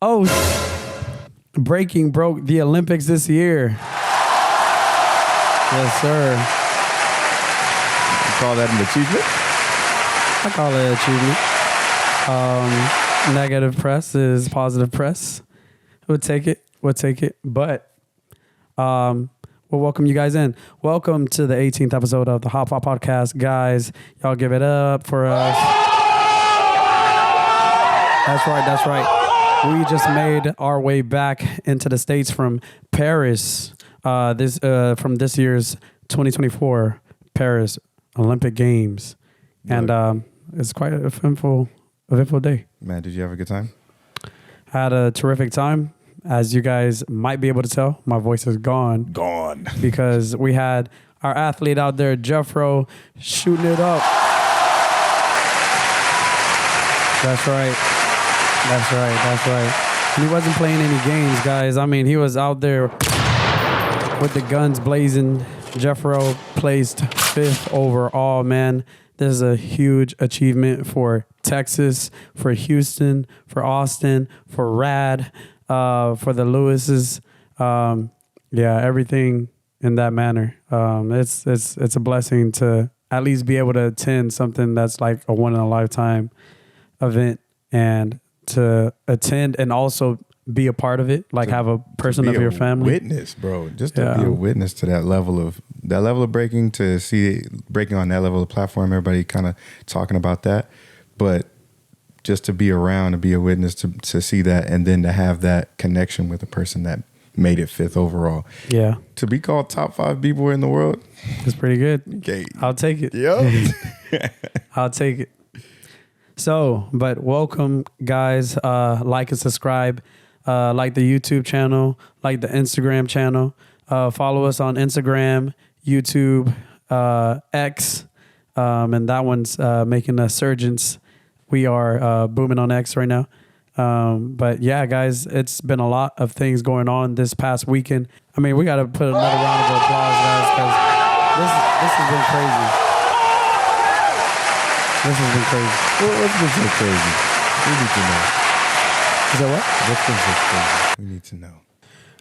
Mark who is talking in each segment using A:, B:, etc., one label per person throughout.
A: Oh, breaking broke the Olympics this year. Yes, sir.
B: You call that an achievement?
A: I call it an achievement. Negative press is positive press. We'll take it. But we'll welcome you guys in. Welcome to the 18th episode of the HotPot podcast. Guys, y'all give it up for us. That's right. We just made our way back into the States from Paris. From this year's 2024 Paris Olympic Games. And it's quite a eventful day.
B: Man, did you have a good time?
A: I had a terrific time. As you guys might be able to tell, my voice is gone. Because we had our athlete out there, Jeffro, shooting it up. That's right. And he wasn't playing any games, guys. I mean, he was out there with the guns blazing. Jeffro placed 5th overall, man. This is a huge achievement for Texas, for Houston, for Austin, for Rad, for the Lewises. Everything in that manner. It's a blessing to at least be able to attend something that's like a one-in-a-lifetime event, and to attend and also be a part of it, like have a person of your family.
B: Witness, bro. Just to be a witness to that level of breaking, to see breaking on that level of platform, everybody kind of talking about that. But just to be around and be a witness to see that, and then to have that connection with the person that made it 5th overall. Yeah. To be called top 5 B-boy in the world.
A: It's pretty good.
B: Okay.
A: I'll take it.
B: Yep.
A: I'll take it. So, but welcome, guys. Like and subscribe. Like the YouTube channel, like the Instagram channel. Follow us on Instagram, YouTube, X, and that one's making a surgence. We are booming on X right now. But yeah, guys, it's been a lot of things going on this past weekend. I mean, we got to put another round of applause, guys, because this has been crazy. This has been crazy.
B: What's been so crazy? We need to know.
A: Is that what?
B: What's been so crazy? We need to know.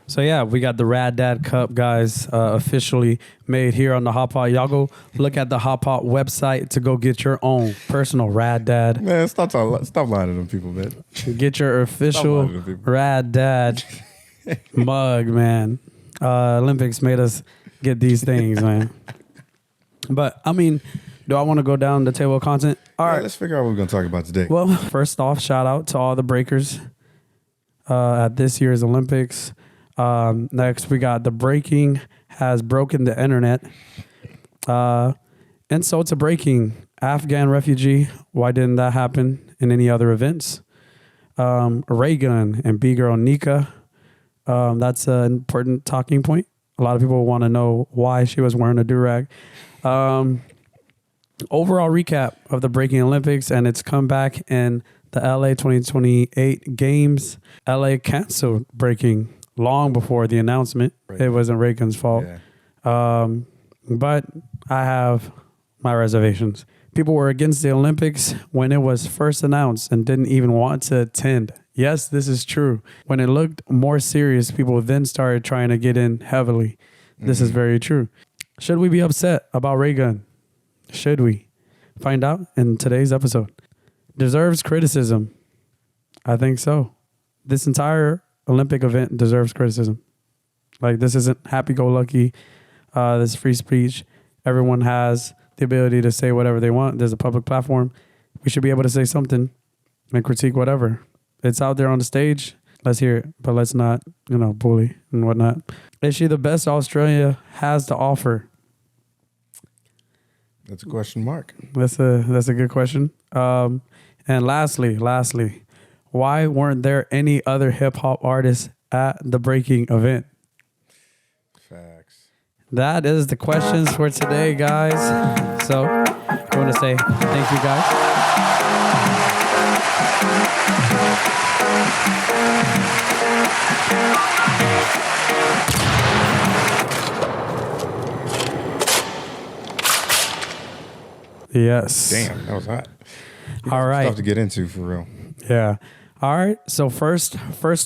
A: So yeah, we got the Rad Dad Cup, guys, officially made here on the HotPot. Y'all go look at the HotPot website to go get your own personal Rad Dad.
B: Man, stop lying to them people, man.
A: Get your official Rad Dad mug, man. Olympics made us get these things, man. But I mean, do I want to go down the table of content? All right,
B: let's figure out what we're going to talk about today.
A: Well, first off, shout out to all the breakers at this year's Olympics. Next, we got the breaking has broken the internet. And so to breaking, Afghan refugee. Why didn't that happen in any other events? Raygun and Bgirl Nika. That's an important talking point. A lot of people want to know why she was wearing a do-rag. Overall recap of the breaking Olympics and its comeback in the LA 2028 games. LA canceled breaking long before the announcement. Right. It wasn't Raygun's fault. Yeah. But I have my reservations. People were against the Olympics when it was first announced and didn't even want to attend. Yes, this is true. When it looked more serious, people then started trying to get in heavily. This is very true. Should we be upset about Raygun? Should we? Find out in today's episode. Deserves criticism. I think so. This entire Olympic event deserves criticism. Like, this isn't happy-go-lucky. This is free speech. Everyone has the ability to say whatever they want. There's a public platform. We should be able to say something and critique whatever. It's out there on the stage. Let's hear it, but let's not, bully and whatnot. Is she the best Australia has to offer?
B: That's a question mark.
A: That's a good question. And lastly, why weren't there any other hip hop artists at the breaking event?
B: Facts.
A: That is the questions for today, guys. So I want to say thank you, guys. Yes.
B: Damn, that was hot.
A: All right.
B: Stuff to get into for real.
A: Yeah. All right. So first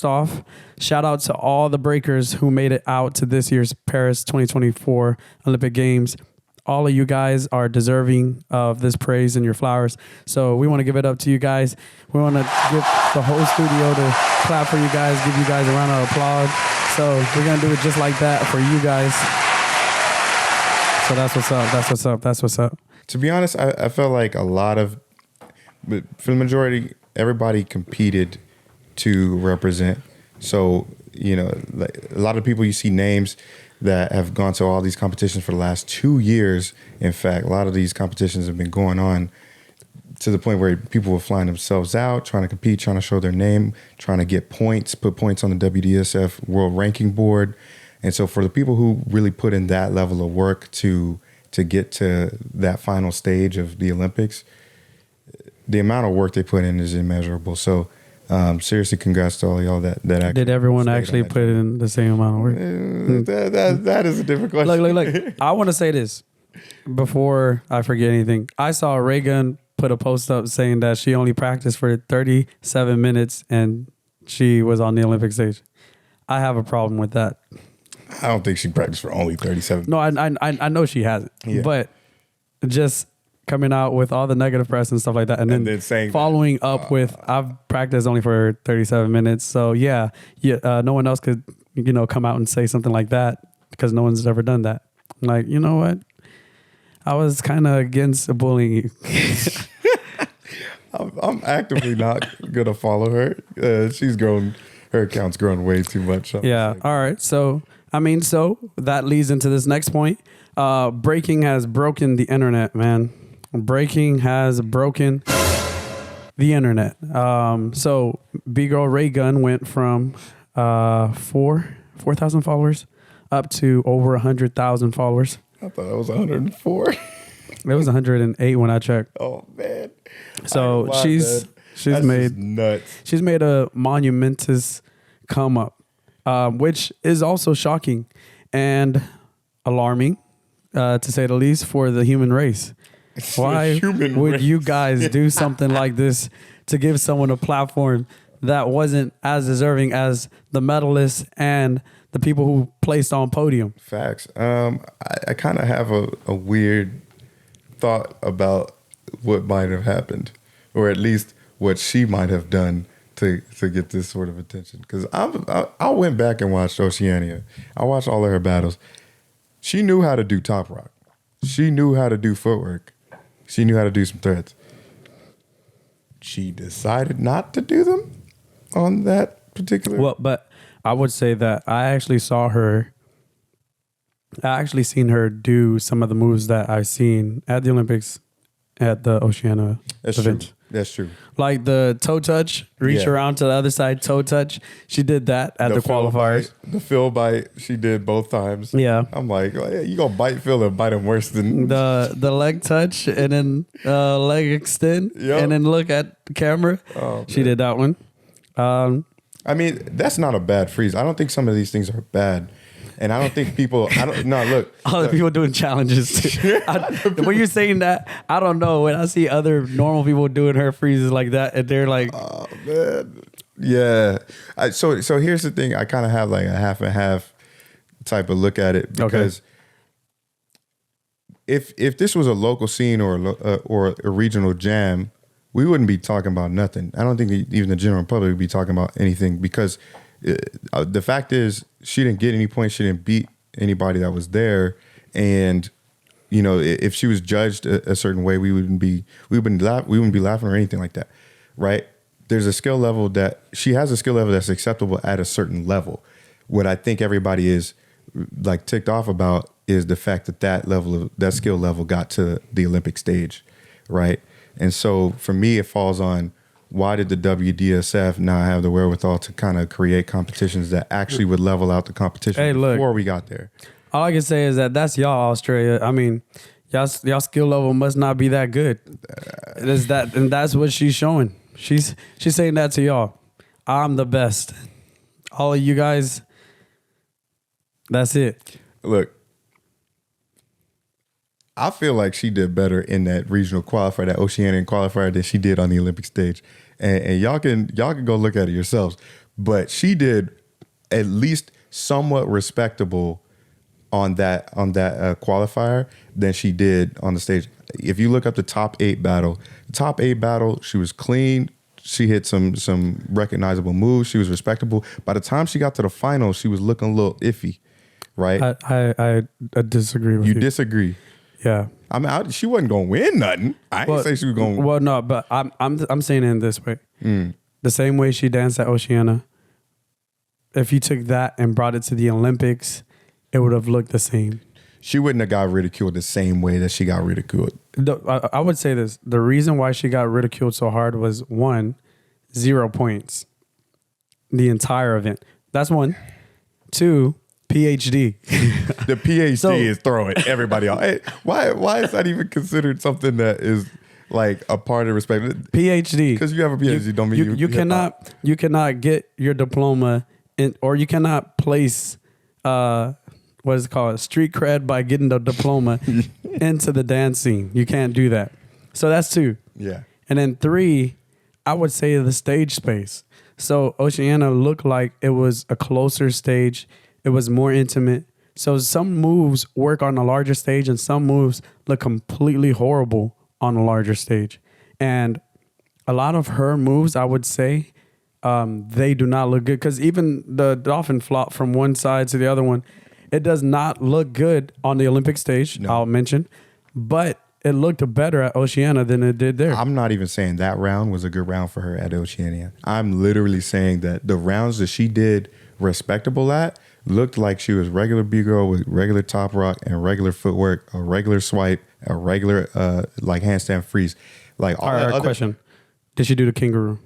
A: off, shout out to all the breakers who made it out to this year's Paris 2024 Olympic Games. All of you guys are deserving of this praise and your flowers. So we want to give it up to you guys. We want to give the whole studio to clap for you guys, give you guys a round of applause. So we're going to do it just like that for you guys. So that's what's up. That's what's up. That's what's up.
B: To be honest, I felt like a lot of, but for the majority, everybody competed to represent. So, you know, like a lot of people, you see names that have gone to all these competitions for the last 2 years. In fact, a lot of these competitions have been going on to the point where people were flying themselves out, trying to compete, trying to show their name, trying to get points, put points on the WDSF World Ranking Board. And so for the people who really put in that level of work to get to that final stage of the Olympics, the amount of work they put in is immeasurable. So seriously, congrats to all y'all that actually.
A: Did everyone actually put in the same amount of work?
B: That is a different question.
A: Look. I want to say this before I forget anything. I saw Raygun put a post up saying that she only practiced for 37 minutes and she was on the Olympic stage. I have a problem with that.
B: I don't think she practiced for only 37 minutes.
A: No, I know she hasn't. Yeah. But just coming out with all the negative press and stuff like that, and then saying following up with, I've practiced only for 37 minutes. So no one else could, come out and say something like that because no one's ever done that. I'm like, you know what? I was kind of against bullying you.
B: I'm actively not gonna follow her. She's grown. Her account's grown way too much.
A: Yeah. All right. So that leads into this next point. Breaking has broken the internet, man. Breaking has broken the internet. So Bgirl Raygun went from 4,000 followers up to over 100,000 followers.
B: I thought it was 104.
A: It was 108 when I checked.
B: Oh man!
A: So she's made
B: nuts.
A: She's made a monumentous come up, which is also shocking and alarming, to say the least, for the human race. Why would you guys do something like this to give someone a platform that wasn't as deserving as the medalists and the people who placed on podium?
B: Facts. I kind of have a weird thought about what might have happened, or at least what she might have done to get this sort of attention. Because I went back and watched Oceania. I watched all of her battles. She knew how to do top rock. She knew how to do footwork. She knew how to do some threads. She decided not to do them on that particular.
A: Well, but I would say that I actually seen her do some of the moves that I've seen at the Olympics at the Oceania event.
B: True. That's true.
A: Like the toe touch, reach around to the other side, toe touch. She did that at the qualifiers.
B: The Phil bite, she did both times.
A: Yeah.
B: I'm like, oh, yeah, you gonna bite Phil and bite him worse than
A: the leg touch and then leg extend and then look at the camera. Oh, she did that one.
B: I mean, that's not a bad freeze. I don't think some of these things are bad. And I don't think people, look.
A: Other people doing challenges too. When you're saying that, I don't know. When I see other normal people doing her freezes like that, and they're like,
B: oh, man. Yeah. So here's the thing. I kind of have like a half and half type of look at it. Because if this was a local scene or a regional jam, we wouldn't be talking about nothing. I don't think even the general public would be talking about anything because the fact is she didn't get any points. She didn't beat anybody that was there. And, if she was judged a certain way, we wouldn't be laughing or anything like that. Right. There's a skill level she has a skill level that's acceptable at a certain level. What I think everybody is like ticked off about is the fact that skill level got to the Olympic stage. Right. And so for me, it falls on, why did the WDSF not have the wherewithal to kind of create competitions that actually would level out the competition before we got there?
A: All I can say is that's y'all, Australia. I mean, y'all skill level must not be that good. And that's what she's showing. She's saying that to y'all. I'm the best. All of you guys, that's it.
B: Look, I feel like she did better in that regional qualifier, that Oceanian qualifier, than she did on the Olympic stage. And y'all can go look at it yourselves. But she did at least somewhat respectable on that qualifier than she did on the stage. If you look up the top 8 battle, she was clean. She hit some recognizable moves. She was respectable. By the time she got to the final, she was looking a little iffy, right?
A: I disagree with you.
B: You disagree?
A: Yeah.
B: I mean, she wasn't gonna win nothing. I ain't say she was gonna.
A: Well, no, but I'm saying it in this way. The same way she danced at Oceania. If you took that and brought it to the Olympics, it would have looked the same.
B: She wouldn't have got ridiculed the same way that she got ridiculed.
A: I would say this. The reason why she got ridiculed so hard was 1, 0 points. The entire event. That's 1. 2, PhD.
B: The PhD is throwing everybody off. Hey, why is that even considered something that is like a part of respect?
A: PhD.
B: Because you have a PhD don't mean
A: you cannot get your diploma or you cannot place what is it called? Street cred by getting the diploma into the dance scene. You can't do that. So that's 2.
B: Yeah.
A: And then 3, I would say the stage space. So Oceania looked like it was a closer stage. It was more intimate. So some moves work on a larger stage and some moves look completely horrible on a larger stage. And a lot of her moves, I would say, they do not look good. Because even the dolphin flop from one side to the other one, it does not look good on the Olympic stage, no. I'll mention. But it looked better at Oceania than it did there.
B: I'm not even saying that round was a good round for her at Oceania. I'm literally saying that the rounds that she did respectable at looked like she was regular B-girl with regular top rock and regular footwork, a regular swipe, a regular like handstand freeze. Like
A: all right, question. Did she do the kangaroo?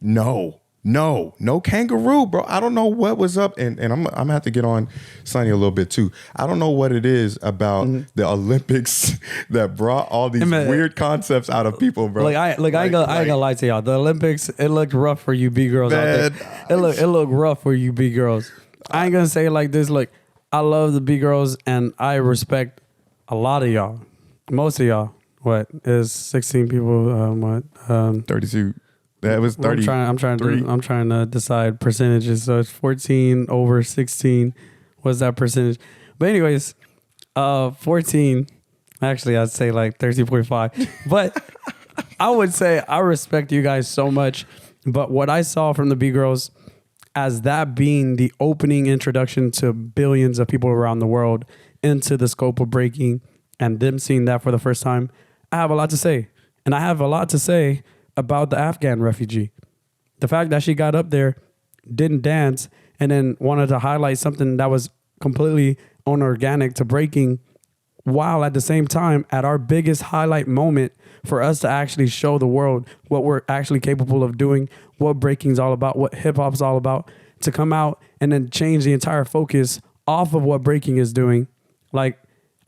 B: No kangaroo, bro. I don't know what was up, and I'm gonna have to get on Sonny a little bit too. I don't know what it is about the Olympics that brought all these weird concepts out of people, bro.
A: I ain't gonna lie to y'all. The Olympics, it looked rough for you B girls out there. It looked rough for you B girls. I ain't gonna say it like this. Look, I love the B girls, and I respect a lot of y'all. Most of y'all. What is 16 people?
B: 32. That was 30.
A: I'm trying to decide percentages. So it's 14 over 16. What's that percentage? But anyways, 14. Actually, I'd say like 13.5. But I would say I respect you guys so much. But what I saw from the B-Girls as that being the opening introduction to billions of people around the world into the scope of breaking and them seeing that for the first time, I have a lot to say. And I have a lot to say about the Afghan refugee. The fact that she got up there, didn't dance, and then wanted to highlight something that was completely unorganic to breaking, while at the same time, at our biggest highlight moment for us to actually show the world what we're actually capable of doing, what breaking's all about, what hip hop's all about, to come out and then change the entire focus off of what breaking is doing. Like,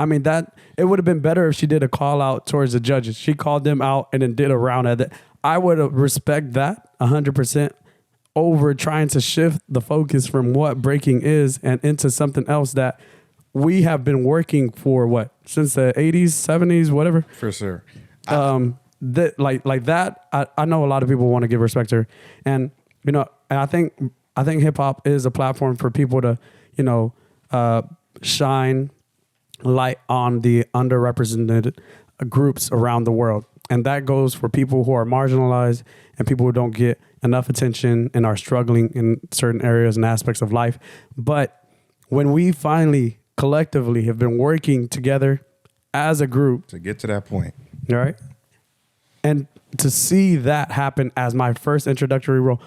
A: I mean, that it would have been better if she did a call out towards the judges. She called them out and then did a round at it. I would respect that 100% over trying to shift the focus from what breaking is and into something else that we have been working for since the 80s, 70s, whatever.
B: For sure.
A: That like that. I know a lot of people want to give respect to her, and and I think hip hop is a platform for people to shine light on the underrepresented groups around the world. And that goes for people who are marginalized and people who don't get enough attention and are struggling in certain areas and aspects of life. But when we finally collectively have been working together as a group
B: to get to that point,
A: all right, and to see that happen as my first introductory role,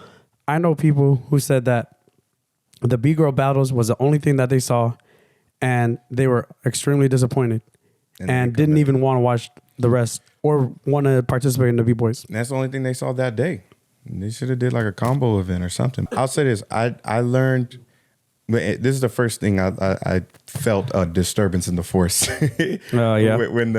A: I know people who said that the B-Girl battles was the only thing that they saw, and they were extremely disappointed and didn't even want to watch the rest or want to participate in the B-Boys.
B: And that's the only thing they saw that day. They should have did like a combo event or something. I'll say this. I learned, this is the first thing I felt a disturbance in the force.
A: Yeah.
B: When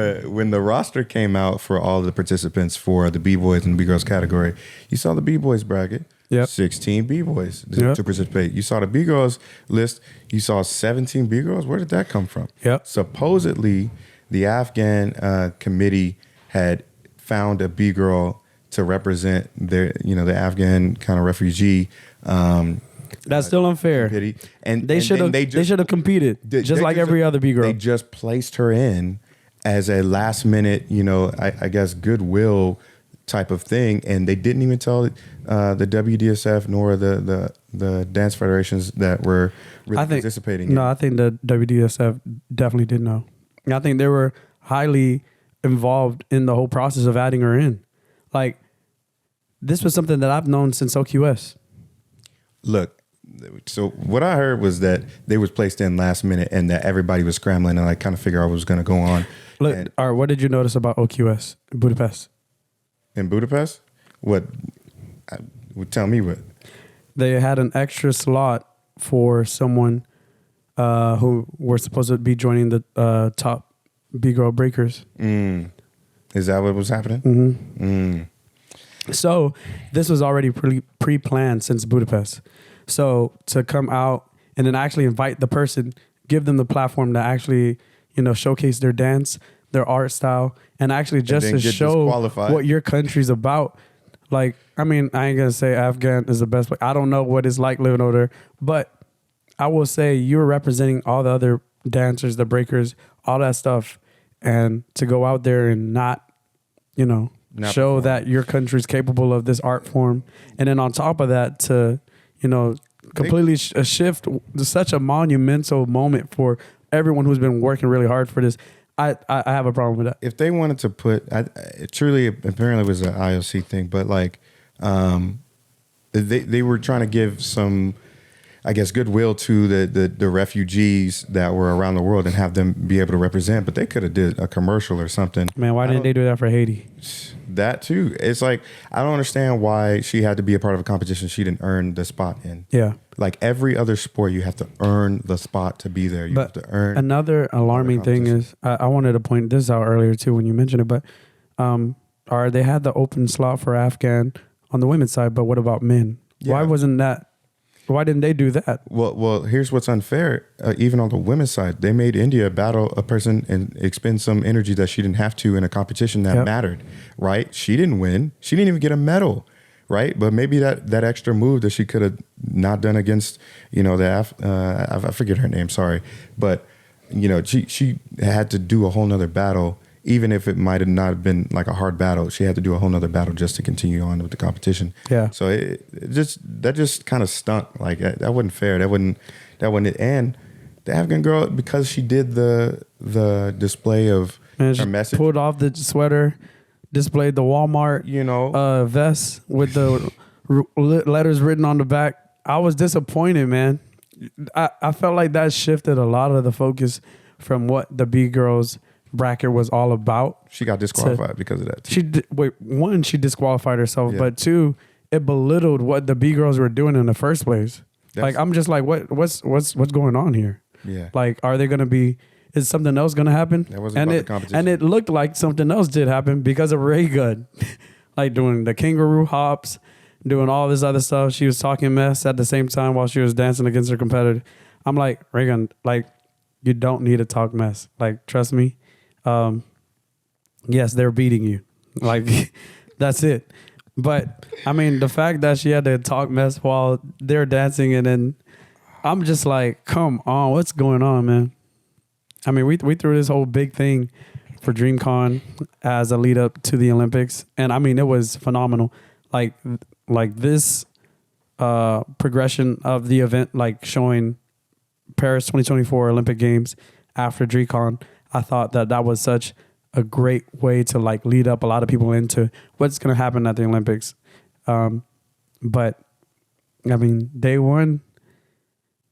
B: the roster came out for all the participants for the B-Boys and the B-Girls category, you saw the B-Boys bracket.
A: Yep.
B: 16 B-Boys to participate. You saw the B-Girls list. You saw 17 B-Girls. Where did that come from?
A: Yep.
B: Supposedly, the Afghan committee had found a B-girl to represent their, the Afghan kind of refugee.
A: That's still unfair.
B: Committee. And
A: they should have competed just like every other B-girl.
B: They just placed her in as a last minute, I guess goodwill type of thing, and they didn't even tell the WDSF nor the dance federations that were really participating.
A: No, I think the WDSF definitely did know. I think they were highly involved in the whole process of adding her in. Like, this was something that I've known since OQS.
B: Look, so what I heard was that they was placed in last minute and that everybody was scrambling and kind of figure out what was going to go on.
A: Look, all right, what did you notice about OQS in Budapest?
B: In Budapest? What? Tell me what.
A: They had an extra slot for someone who were supposed to be joining the top B-girl breakers.
B: Is that what was happening?
A: Mm-hmm. So this was already pre-planned since Budapest. So to come out and then actually invite the person, give them the platform to actually, showcase their dance, their art style, and actually just to show what your country's about. Like, I mean, I ain't going to say Afghan is the best, but I don't know what it's like living over there. But I will say you're representing all the other dancers, the breakers, all that stuff. And to go out there and not show that your country's capable of this art form. And then on top of that, to, completely shift such a monumental moment for everyone who's been working really hard for this. I have a problem with that. If
B: they wanted to put, it truly apparently was an IOC thing, but they were trying to give some, I guess, goodwill to the refugees that were around the world and have them be able to represent. But they could have did a commercial or something.
A: Man, why didn't they do that for Haiti?
B: That too. It's like, I don't understand why she had to be a part of a competition she didn't earn the spot in.
A: Yeah.
B: Like every other sport, you have to earn the spot to be there. You have to earn.
A: Another alarming thing is, I wanted to point this out earlier too when you mentioned it, but they had the open slot for Afghan on the women's side, but what about men? Yeah. Why didn't they do that?
B: Well, here's what's unfair. Even on the women's side, they made India battle a person and expend some energy that she didn't have to in a competition that mattered, right? She didn't win. She didn't even get a medal, right? But maybe that extra move that she could have not done against, I forget her name, sorry. But, she had to do a whole nother battle. Even if it might have not been like a hard battle, she had to do a whole nother battle just to continue on with the competition.
A: Yeah.
B: So that just kind of stunk. Like that wasn't fair. That wasn't it. And the Afghan girl, because she did the display of her message,
A: pulled off the sweater, displayed the Walmart, vest with the letters written on the back. I was disappointed, man. I felt like that shifted a lot of the focus from what the B girls bracket was all about.
B: She got disqualified because of that too.
A: She disqualified herself, but two, it belittled what the B girls were doing in the first place. I'm just like, what's going on here?
B: Yeah.
A: Like, are they going to be? Is something else going to happen?
B: That wasn't about the competition.
A: And it looked like something else did happen because of Raygun, like doing the kangaroo hops, doing all this other stuff. She was talking mess at the same time while she was dancing against her competitor. I'm like, Raygun, like, you don't need to talk mess. Like, trust me. Yes, they're beating you. Like, that's it. But I mean, the fact that she had to talk mess while they're dancing, and then I'm just like, come on, what's going on, man? I mean, we threw this whole big thing for DreamCon as a lead up to the Olympics, and I mean, it was phenomenal. Like this progression of the event, like showing Paris 2024 Olympic Games after DreamCon. I thought that was such a great way to like lead up a lot of people into what's going to happen at the Olympics. But I mean, day one,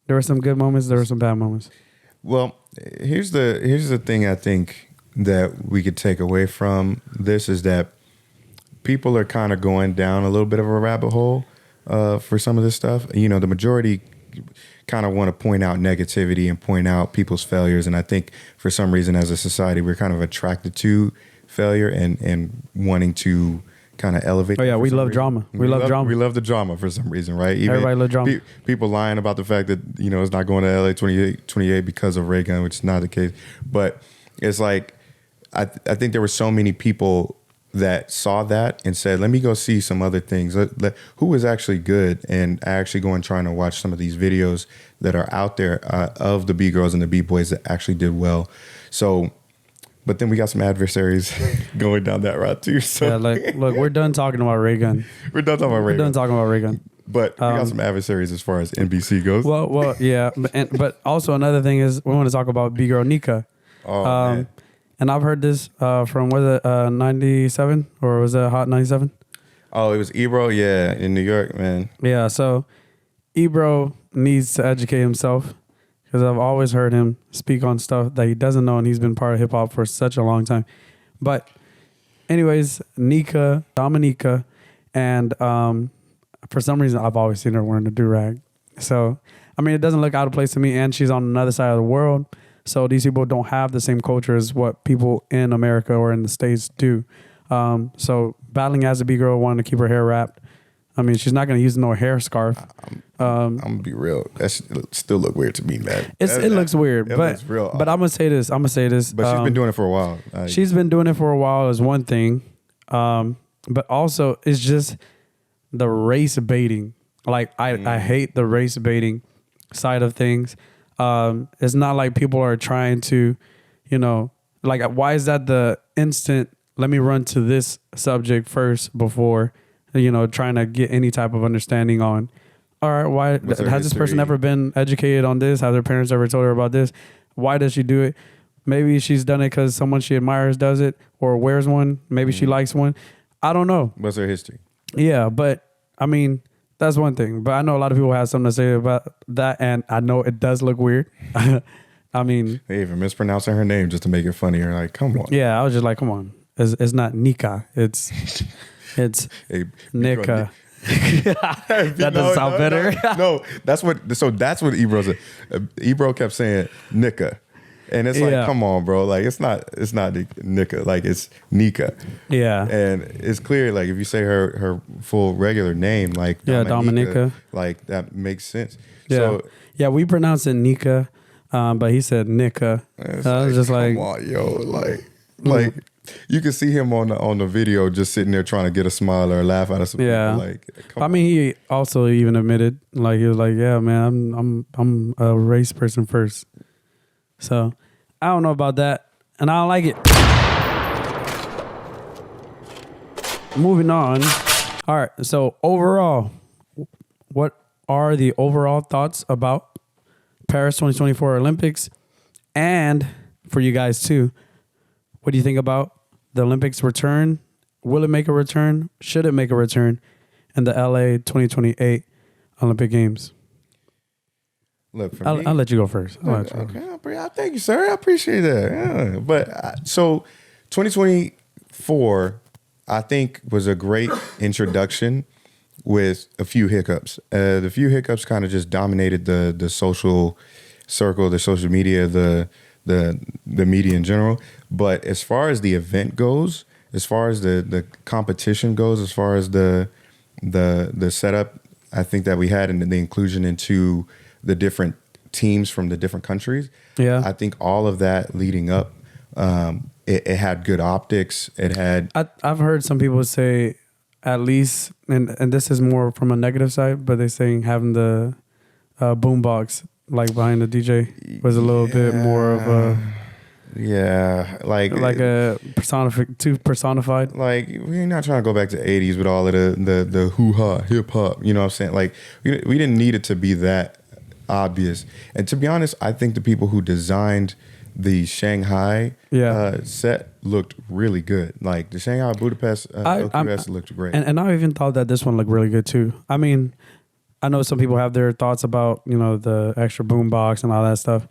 A: there were some good moments. There were some bad moments.
B: Well, here's the thing I think that we could take away from this is that people are kind of going down a little bit of a rabbit hole for some of this stuff. The majority kind of want to point out negativity and point out people's failures. And I think for some reason as a society, we're kind of attracted to failure and wanting to kind of elevate.
A: Oh yeah, we love drama. We love drama.
B: We love the drama for some reason, right?
A: Even everybody loves drama.
B: People lying about the fact that, it's not going to LA 28 because of Raygun, which is not the case. But it's like I think there were so many people that saw that and said, let me go see some other things. Who is actually good, and actually go and trying to watch some of these videos that are out there of the B-girls and the B-boys that actually did well. So, but then we got some adversaries going down that route too. So
A: yeah, look, we're done talking about Raygun.
B: We're done talking about Raygun. But we got some adversaries as far as NBC goes.
A: Well, yeah. But also another thing is we want to talk about B-girl Nika.
B: Oh, man.
A: And I've heard this from, was it 97 or was it Hot 97?
B: Oh, it was Ebro, yeah, in New York, man.
A: Yeah, so Ebro needs to educate himself because I've always heard him speak on stuff that he doesn't know, and he's been part of hip hop for such a long time. But anyways, Nika, Dominica, and for some reason I've always seen her wearing a do-rag. So, I mean, it doesn't look out of place to me, and she's on another side of the world. So these people don't have the same culture as what people in America or in the States do. So battling as a B-girl, wanting to keep her hair wrapped. I mean, she's not going to use no hair scarf.
B: I'm going to be real. That still look weird to me, man.
A: It looks weird.
B: It looks real
A: but I'm going to say this.
B: But she's been doing it for a while.
A: She's been doing it for a while is one thing. But also, it's just the race baiting. Like, I hate the race baiting side of things. It's not like people are trying to, like, why is that the instant, let me run to this subject first before, trying to get any type of understanding on, all right, why has this person ever been educated on this? Have their parents ever told her about this? Why does she do it? Maybe she's done it because someone she admires does it or wears one. Maybe she likes one. I don't know.
B: What's her history?
A: Yeah, but I mean, that's one thing. But I know a lot of people have something to say about that, and I know it does look weird. I mean,
B: they even mispronouncing her name just to make it funnier. Like, come on.
A: Yeah, I was just like, come on. It's not Nika. It's Nika. That doesn't sound better.
B: No, that's what Ebro said. Ebro kept saying Nika. And it's like, come on, bro. Like, it's not Nika. Like, it's Nika.
A: Yeah.
B: And it's clear, like, if you say her full regular name, like
A: Dominica, like,
B: that makes sense.
A: Yeah. So, yeah, we pronounce it Nika, but he said Nika. I was just like,
B: come on, yo. Like you can see him on the video just sitting there trying to get a smile or a laugh out of some people. Like,
A: I mean, he also even admitted, like, he was like, yeah, man, I'm a race person first. So I don't know about that, and I don't like it. Moving on. All right. So overall, what are the overall thoughts about Paris 2024 Olympics? And for you guys too, what do you think about the Olympics return? Will it make a return? Should it make a return? And the LA 2028 Olympic Games?
B: Look, for
A: I'll let you go first.
B: Okay, thank you, sir. I appreciate that. Yeah. But so 2024, I think, was a great introduction with a few hiccups. The few hiccups kind of just dominated the social circle, the social media, the media in general. But as far as the event goes, as far as the competition goes, as far as the setup, I think that we had, and the inclusion into the different teams from the different countries.
A: Yeah,
B: I think all of that leading up, it had good optics. It had.
A: I've heard some people say, at least, and this is more from a negative side, but they're saying having the boombox like behind the DJ was a little bit more of a.
B: Yeah, like
A: a too personified.
B: Like, we're not trying to go back to 80s with all of the hoo-ha, hip-hop, you know what I'm saying? Like, we didn't need it to be that obvious. And to be honest, I think the people who designed the Shanghai set looked really good. Like, the Shanghai Budapest LQS looked great.
A: And I even thought that this one looked really good too. I mean, I know some people have their thoughts about, the extra boombox and all that stuff.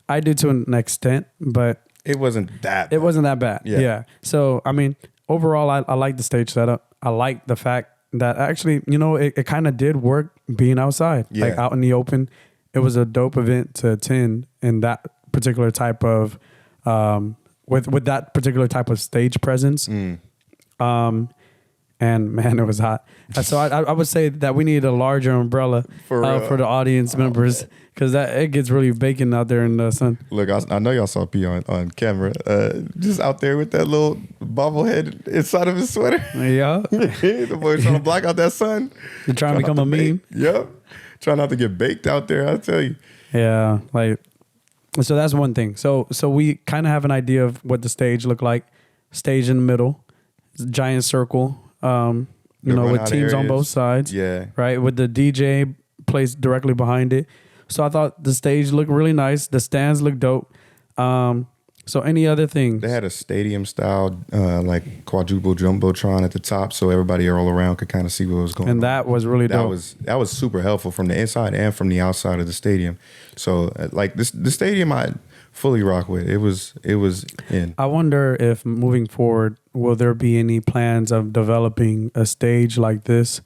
A: I do to an extent, but
B: it wasn't that bad.
A: It wasn't that bad. Yeah. So, I mean, overall, I like the stage setup. I like the fact that actually, it kind of did work being outside, like out in the open. It was a dope event to attend in that particular type of, with that particular type of stage presence. And and man, it was hot. So I would say that we need a larger umbrella for the audience members, because it gets really baking out there in the sun.
B: Look, I know y'all saw P on camera, just out there with that little bobblehead inside of his sweater.
A: Yeah.
B: The boy trying to block out that sun.
A: You're trying to become a meme.
B: Yep. Trying not to get baked out there, I tell you.
A: Yeah, like, so that's one thing. So we kind of have an idea of what the stage looked like. Stage in the middle, giant circle, with teams on both sides.
B: Yeah.
A: Right, with the DJ placed directly behind it. So I thought the stage looked really nice. The stands looked dope. So any other things?
B: They had a stadium style, like quadruple jumbotron at the top, so everybody all around could kind of see what was going on.
A: And that was really dope.
B: That was super helpful from the inside and from the outside of the stadium. So like the stadium, I fully rock with. It was in.
A: I wonder if moving forward, will there be any plans of developing a stage like this,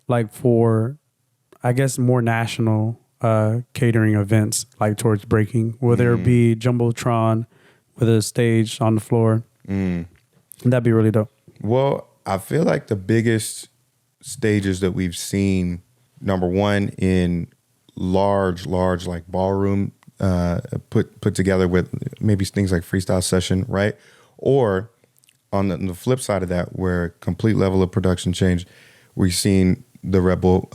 A: like for, I guess, more national catering events, like towards breaking? Will there be jumbotron with a stage on the floor? That'd be really dope.
B: Well, I feel like the biggest stages that we've seen, number one, in large like ballroom, put together with maybe things like freestyle session, right? Or on the flip side of that, where complete level of production change, we've seen the Red Bull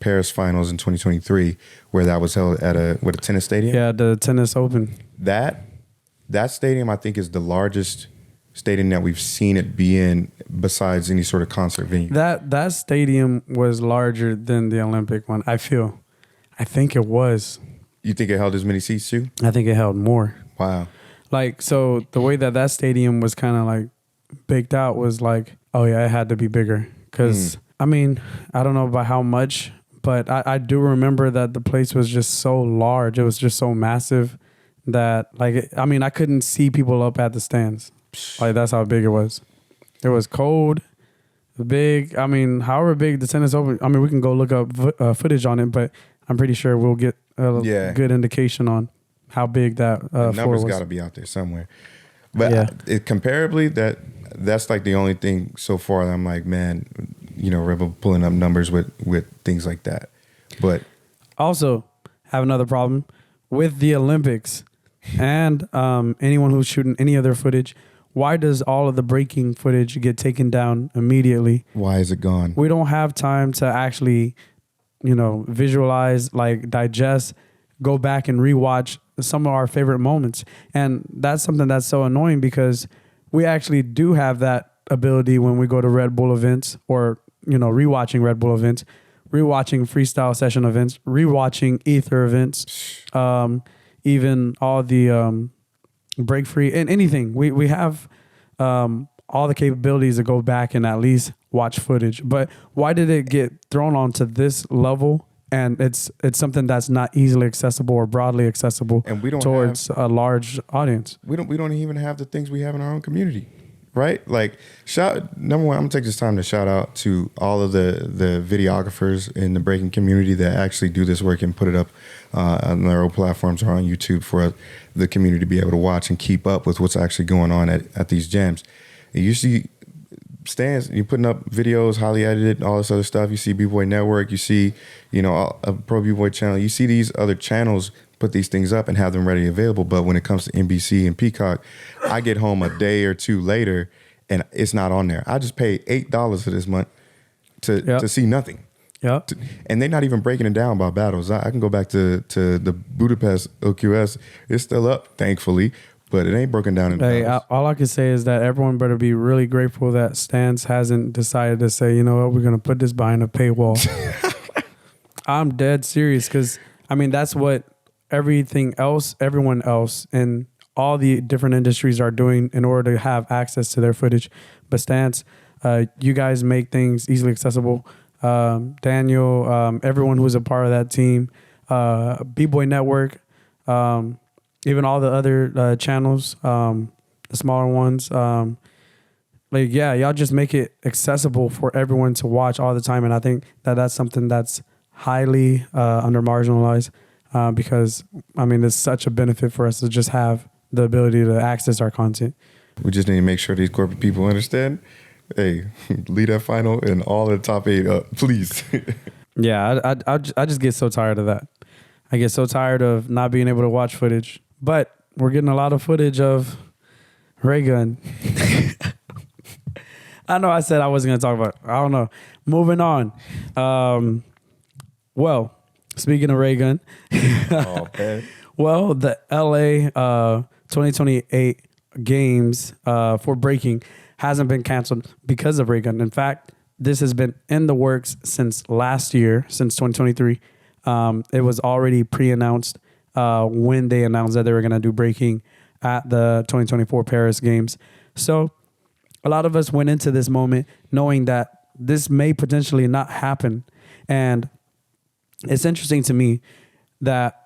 B: Paris finals in 2023, where that was held at a tennis stadium.
A: Yeah, the tennis open.
B: That stadium, I think, is the largest stadium that we've seen it be in, besides any sort of concert venue.
A: That stadium was larger than the Olympic one. I think it was.
B: You think it held as many seats too?
A: I think it held more.
B: Wow.
A: Like, so the way that stadium was kind of like baked out was like, oh yeah, it had to be bigger. Because I mean, I don't know by how much, but I do remember that the place was just so large. It was just so massive that, like, I couldn't see people up at the stands. Like, that's how big it was. It was cold, big. I mean, however big the tennis open, we can go look up footage on it, but I'm pretty sure we'll get a good indication on how big that floor was.
B: The numbers got to be out there somewhere. But comparably, that's like the only thing so far that I'm like, man, Rebel pulling up numbers with things like that. But
A: also have another problem with the Olympics and anyone who's shooting any other footage. Why does all of the breaking footage get taken down immediately?
B: Why is it gone?
A: We don't have time to actually, visualize, like digest, go back and rewatch some of our favorite moments. And that's something that's so annoying, because we actually do have that ability when we go to Red Bull events, or, rewatching Red Bull events, rewatching freestyle session events, rewatching ether events, even all the break free and anything. We have all the capabilities to go back and at least watch footage. But why did it get thrown onto this level? And it's something that's not easily accessible or broadly accessible,
B: and we don't
A: towards a large audience.
B: We don't even have the things we have in our own community, right? Like, number one, I'm gonna take this time to shout out to all of the videographers in the breaking community that actually do this work and put it up on their own platforms or on YouTube for the community to be able to watch and keep up with what's actually going on at these jams. And you see stands, you're putting up videos, highly edited, all this other stuff. You see B-Boy Network, you see, a Pro B-Boy channel. You see these other channels put these things up and have them ready available. But when it comes to NBC and Peacock, I get home a day or two later and it's not on there. I just paid $8 for this month to see nothing.
A: Yeah.
B: And they're not even breaking it down by battles. I can go back to the Budapest OQS. It's still up, thankfully. But it ain't broken down in battles.
A: All I can say is that everyone better be really grateful that Stance hasn't decided to say, you know what, we're going to put this behind a paywall. I'm dead serious, because, that's what everyone else in all the different industries are doing in order to have access to their footage. But Stance, you guys make things easily accessible. Daniel, everyone who's a part of that team, B-Boy Network, even all the other channels, the smaller ones. Y'all just make it accessible for everyone to watch all the time. And I think that's something that's highly under marginalized, because, it's such a benefit for us to just have the ability to access our content.
B: We just need to make sure these corporate people understand hey, lead that final and all the top 8 up, please.
A: Yeah, I just get so tired of that. I get so tired of not being able to watch footage. But we're getting a lot of footage of Raygun. I know I said I wasn't going to talk about it. I don't know. Moving on. Well, speaking of Raygun.
B: Oh, man.
A: Well, the LA 2028 games for breaking hasn't been canceled because of Raygun. In fact, this has been in the works since last year, since 2023. It was already pre-announced when they announced that they were going to do breaking at the 2024 Paris Games. So a lot of us went into this moment knowing that this may potentially not happen. And it's interesting to me that,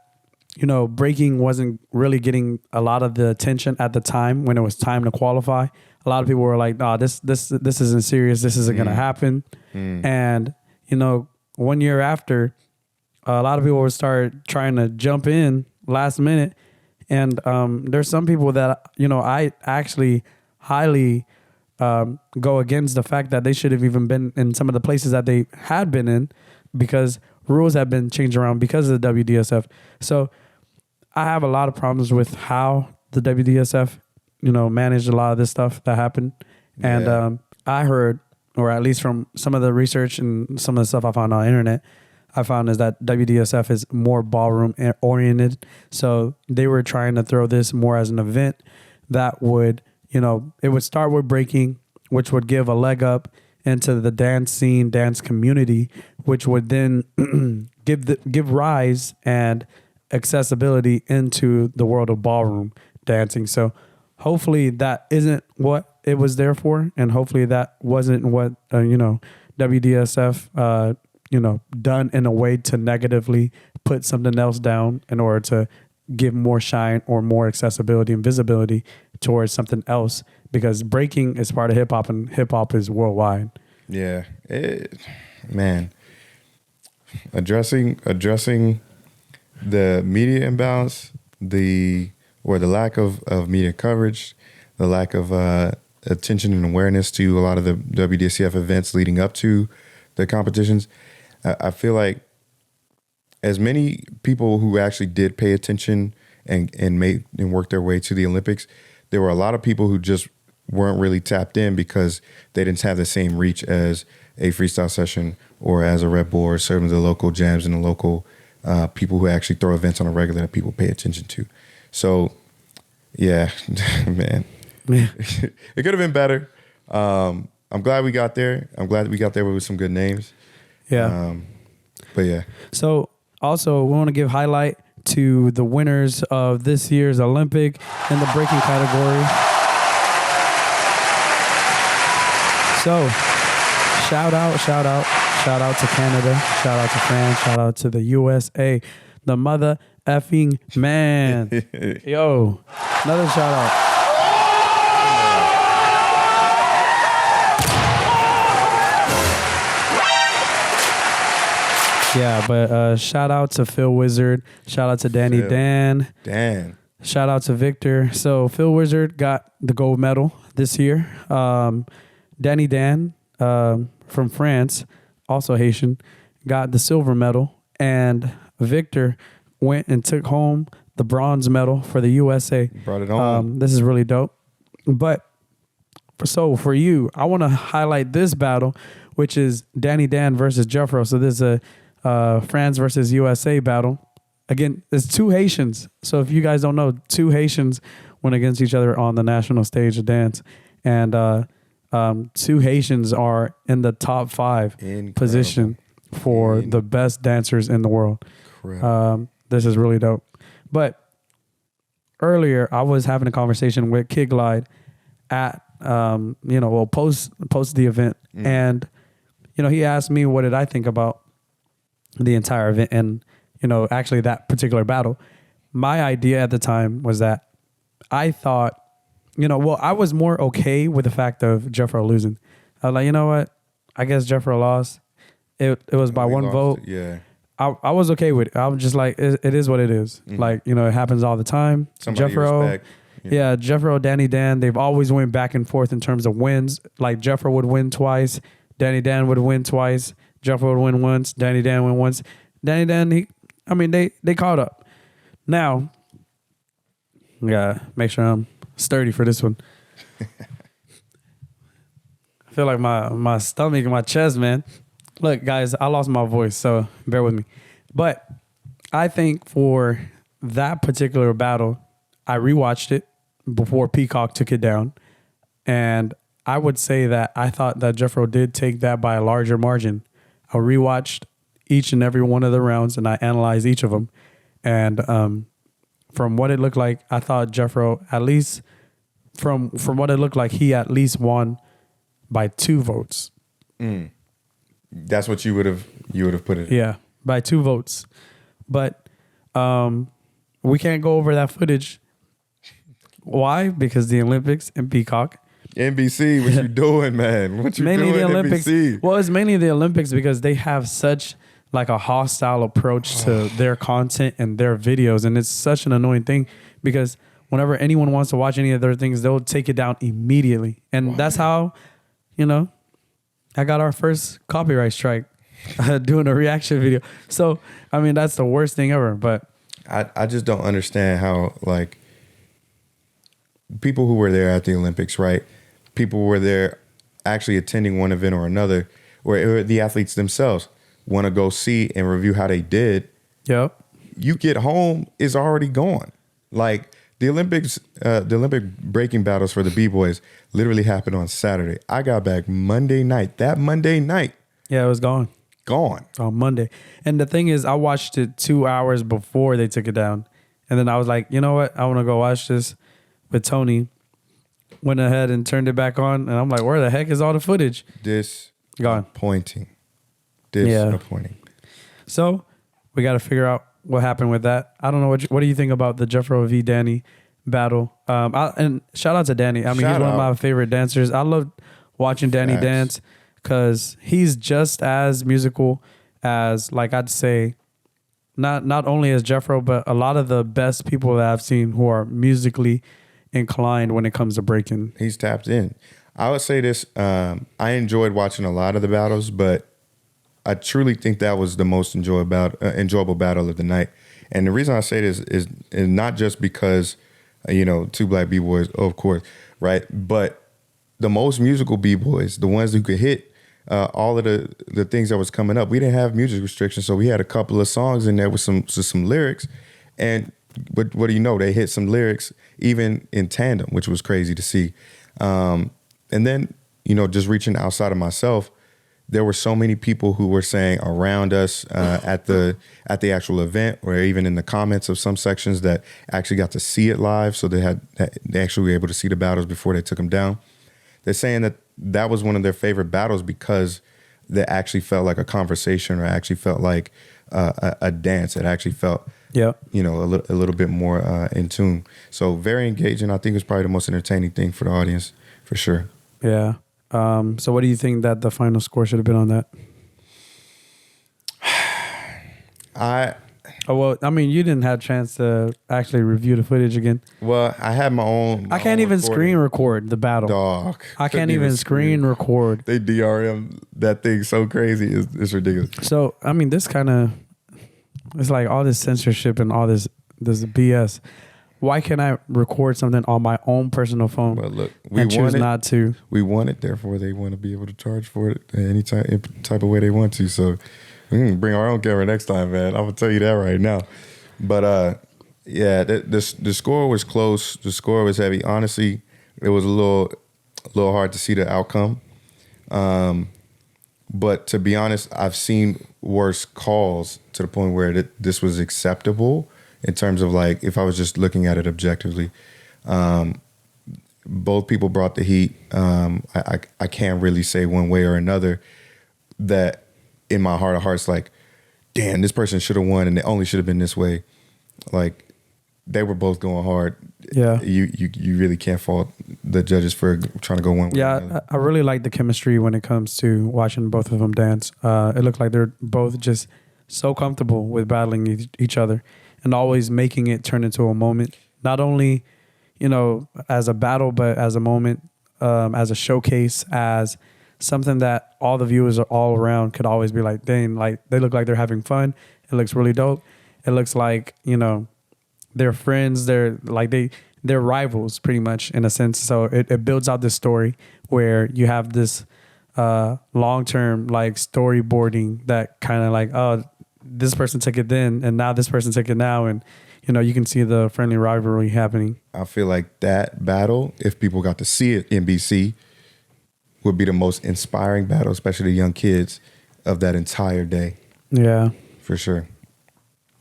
A: you know, breaking wasn't really getting a lot of the attention at the time when it was time to qualify. A lot of people were like, "No, this isn't serious. This isn't going to happen." And, you know, 1 year after, a lot of people would start trying to jump in last minute. And there's some people that, you know, I actually highly go against the fact that they should have even been in some of the places that they had been in, because rules have been changed around because of the WDSF. So I have a lot of problems with how the WDSF, you know, managed a lot of this stuff that happened. And I heard, or at least from some of the research and some of the stuff I found on the internet, I found is that WDSF is more ballroom oriented. So they were trying to throw this more as an event that would, you know, it would start with breaking, which would give a leg up into the dance scene, dance community, which would then give rise and accessibility into the world of ballroom dancing. So hopefully that isn't what it was there for, and hopefully that wasn't what you know, WDSF you know, done in a way to negatively put something else down in order to give more shine or more accessibility and visibility towards something else, because breaking is part of hip hop and hip hop is worldwide.
B: Yeah, man, addressing the media imbalance, the lack of media coverage, the lack of attention and awareness to a lot of the WDCF events leading up to the competitions. I feel like as many people who actually did pay attention and worked their way to the Olympics, there were a lot of people who just weren't really tapped in because they didn't have the same reach as a freestyle session or as a Red Bull or serving the local jams and the local people who actually throw events on a regular that people pay attention to. So, yeah, man, it could have been better. I'm glad we got there. I'm glad we got there with some good names.
A: Yeah.
B: But yeah.
A: So also we want to give highlight to the winners of this year's Olympic in the breaking category. So shout out to Canada, shout out to France, shout out to the USA, the mother effing man. Yo, another shout out. Yeah, but shout out to Phil Wizard. Shout out to Danny Dan. Shout out to Victor. So Phil Wizard got the gold medal this year. Danny Dan from France, also Haitian, got the silver medal. And Victor went and took home the bronze medal for the USA.
B: Brought it on.
A: This is really dope. But so for you, I want to highlight this battle, which is Danny Dan versus Jeffro. So there's a France versus USA battle. Again, it's two Haitians. So if you guys don't know, two Haitians went against each other on the national stage of dance. And two Haitians are in the top 5 position for the best dancers in the world. This is really dope. But earlier, I was having a conversation with Kid Glide at, post the event. And, he asked me, what did I think about the entire event and, actually that particular battle. My idea at the time was that I thought, I was more okay with the fact of Jeffro losing. I was like, you know what? I guess Jeffro lost. It was by one vote.
B: Yeah.
A: I was okay with it. I was just like, it is what it is. Mm-hmm. Like, it happens all the time.
B: Somebody
A: Jeffro,
B: respect.
A: Yeah, Jeffro, Danny Dan, they've always went back and forth in terms of wins. Like Jeffro would win twice, Danny Dan would win twice, Jeffro would win once, Danny Dan win once. Danny Dan, they caught up. Now, yeah, make sure I'm sturdy for this one. I feel like my stomach and my chest, man. Look, guys, I lost my voice, so bear with me. But I think for that particular battle, I rewatched it before Peacock took it down. And I would say that I thought that Jeffro did take that by a larger margin. I rewatched each and every one of the rounds and I analyzed each of them. And from what it looked like, I thought Jeffro, at least from what it looked like, he at least won by 2 votes.
B: That's what you would have put it.
A: Yeah, by 2 votes. But we can't go over that footage. Why? Because the Olympics and Peacock.
B: NBC, what you doing, man? What you
A: mainly
B: doing,
A: the Olympics.
B: NBC?
A: Well, it's mainly the Olympics because they have such like a hostile approach to their content and their videos, and it's such an annoying thing because whenever anyone wants to watch any of their things, they'll take it down immediately, and that's how, I got our first copyright strike doing a reaction video. So, that's the worst thing ever. But
B: I just don't understand how, like, people who were there at the Olympics, right? People were there actually attending one event or another, or the athletes themselves want to go see and review how they did.
A: Yep.
B: You get home, it's already gone. Like, the Olympics, the Olympic breaking battles for the B-boys literally happened on Saturday. I got back Monday night. That Monday night.
A: Yeah, it was gone.
B: Gone.
A: On Monday. And the thing is, I watched it 2 hours before they took it down. And then I was like, you know what? I want to go watch this with Tony. Went ahead and turned it back on. And I'm like, where the heck is all the footage?
B: Disappointing. Disappointing.
A: Yeah. So we got to figure out what happened with that. I don't know. What do you think about the Jeffro v. Danny battle? And shout out to Danny. He's one of my favorite dancers. I love watching Danny dance because he's just as musical as, like, I'd say, not only as Jeffro, but a lot of the best people that I've seen who are musically inclined when it comes to breaking.
B: He's tapped in. I would say this. I enjoyed watching a lot of the battles, but I truly think that was the most enjoyable battle of the night. And the reason I say this is not just because, 2 black B-boys, of course, right? But the most musical B-boys, the ones who could hit all of the things that was coming up. We didn't have music restrictions, so we had a couple of songs in there with some lyrics. And what do you know? They hit some lyrics even in tandem, which was crazy to see. And then, just reaching outside of myself, there were so many people who were saying around us at the actual event, or even in the comments of some sections, that actually got to see it live. So they actually were able to see the battles before they took them down. They're saying that was one of their favorite battles because they actually felt like a conversation, or actually felt like a dance. It actually felt, a little bit more in tune. So very engaging. I think it was probably the most entertaining thing for the audience, for sure.
A: Yeah. So what do you think that the final score should have been on that? You didn't have a chance to actually review the footage again.
B: Well, I had my own.
A: I can't even screen record the battle.
B: Dog.
A: I can't even screen record.
B: They DRM that thing so crazy. It's ridiculous.
A: So, this kind of, it's like all this censorship and all this BS. Why can't I record something on my own personal phone?
B: Well, look,
A: and choose not to.
B: We want it, therefore they want to be able to charge for it any type of way they want to. So we can bring our own camera next time, man. I'm gonna tell you that right now. But the score was close. The score was heavy. Honestly, it was a little hard to see the outcome. But to be honest, I've seen worse calls to the point where this was acceptable. In terms of, like, if I was just looking at it objectively, both people brought the heat. I can't really say one way or another that in my heart of hearts, like, damn, this person should have won and it only should have been this way. Like, they were both going hard.
A: Yeah.
B: You really can't fault the judges for trying to go one way.
A: Yeah, I really like the chemistry when it comes to watching both of them dance. It looked like they're both just so comfortable with battling each other. And always making it turn into a moment. Not only, as a battle, but as a moment, as a showcase, as something that all the viewers all around could always be like, dang, like they look like they're having fun. It looks really dope. It looks like, they're friends. They're rivals pretty much in a sense. So it builds out this story where you have this long-term like storyboarding that kind of like, oh, this person took it then and now this person took it now. And, you can see the friendly rivalry happening.
B: I feel like that battle, if people got to see it in BC, would be the most inspiring battle, especially the young kids of that entire day.
A: Yeah.
B: For sure.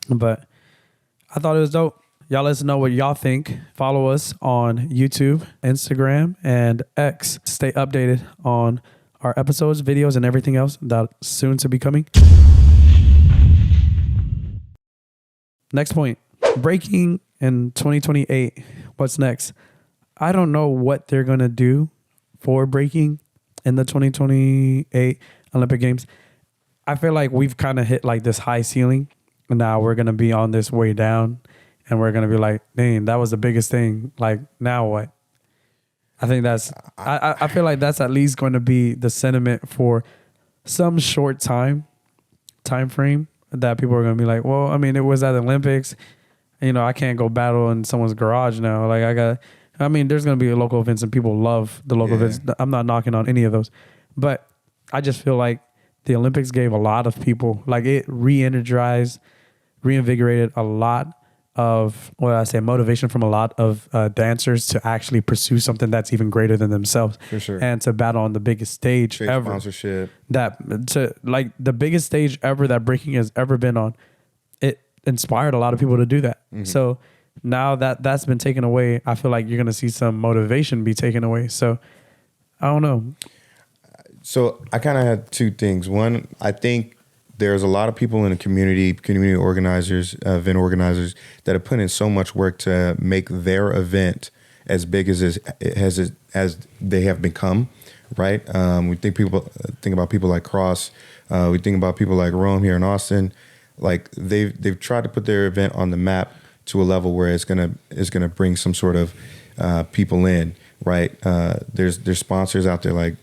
A: But I thought it was dope. Y'all let us know what y'all think. Follow us on YouTube, Instagram, and X. Stay updated on our episodes, videos, and everything else that's soon to be coming. Next point. Breaking in 2028. What's next? I don't know what they're going to do for breaking in the 2028 Olympic Games. I feel like we've kind of hit like this high ceiling. And now we're going to be on this way down. And we're going to be like, dang, that was the biggest thing. Like, now what? I think I feel like that's at least going to be the sentiment for some short time frame that people are going to be like, well, I mean, it was at the Olympics. I can't go battle in someone's garage now. Like, there's going to be local events and people love the local events. I'm not knocking on any of those. But I just feel like the Olympics gave a lot of people, like it reinvigorated a lot of, motivation from a lot of dancers to actually pursue something that's even greater than themselves.
B: For sure.
A: And to battle on the biggest stage ever.
B: Sponsorship.
A: The biggest stage ever that breaking has ever been on. It inspired a lot of people to do that. Mm-hmm. So now that's been taken away, I feel like you're going to see some motivation be taken away. So I don't know.
B: So I kind of had two things. One, I think there's a lot of people in the community organizers, event organizers that have put in so much work to make their event as big as they have become, right? We think about people like Cross. We think about people like Rome here in Austin. Like they've tried to put their event on the map to a level where it's gonna bring some sort of people in, right? There's sponsors out there like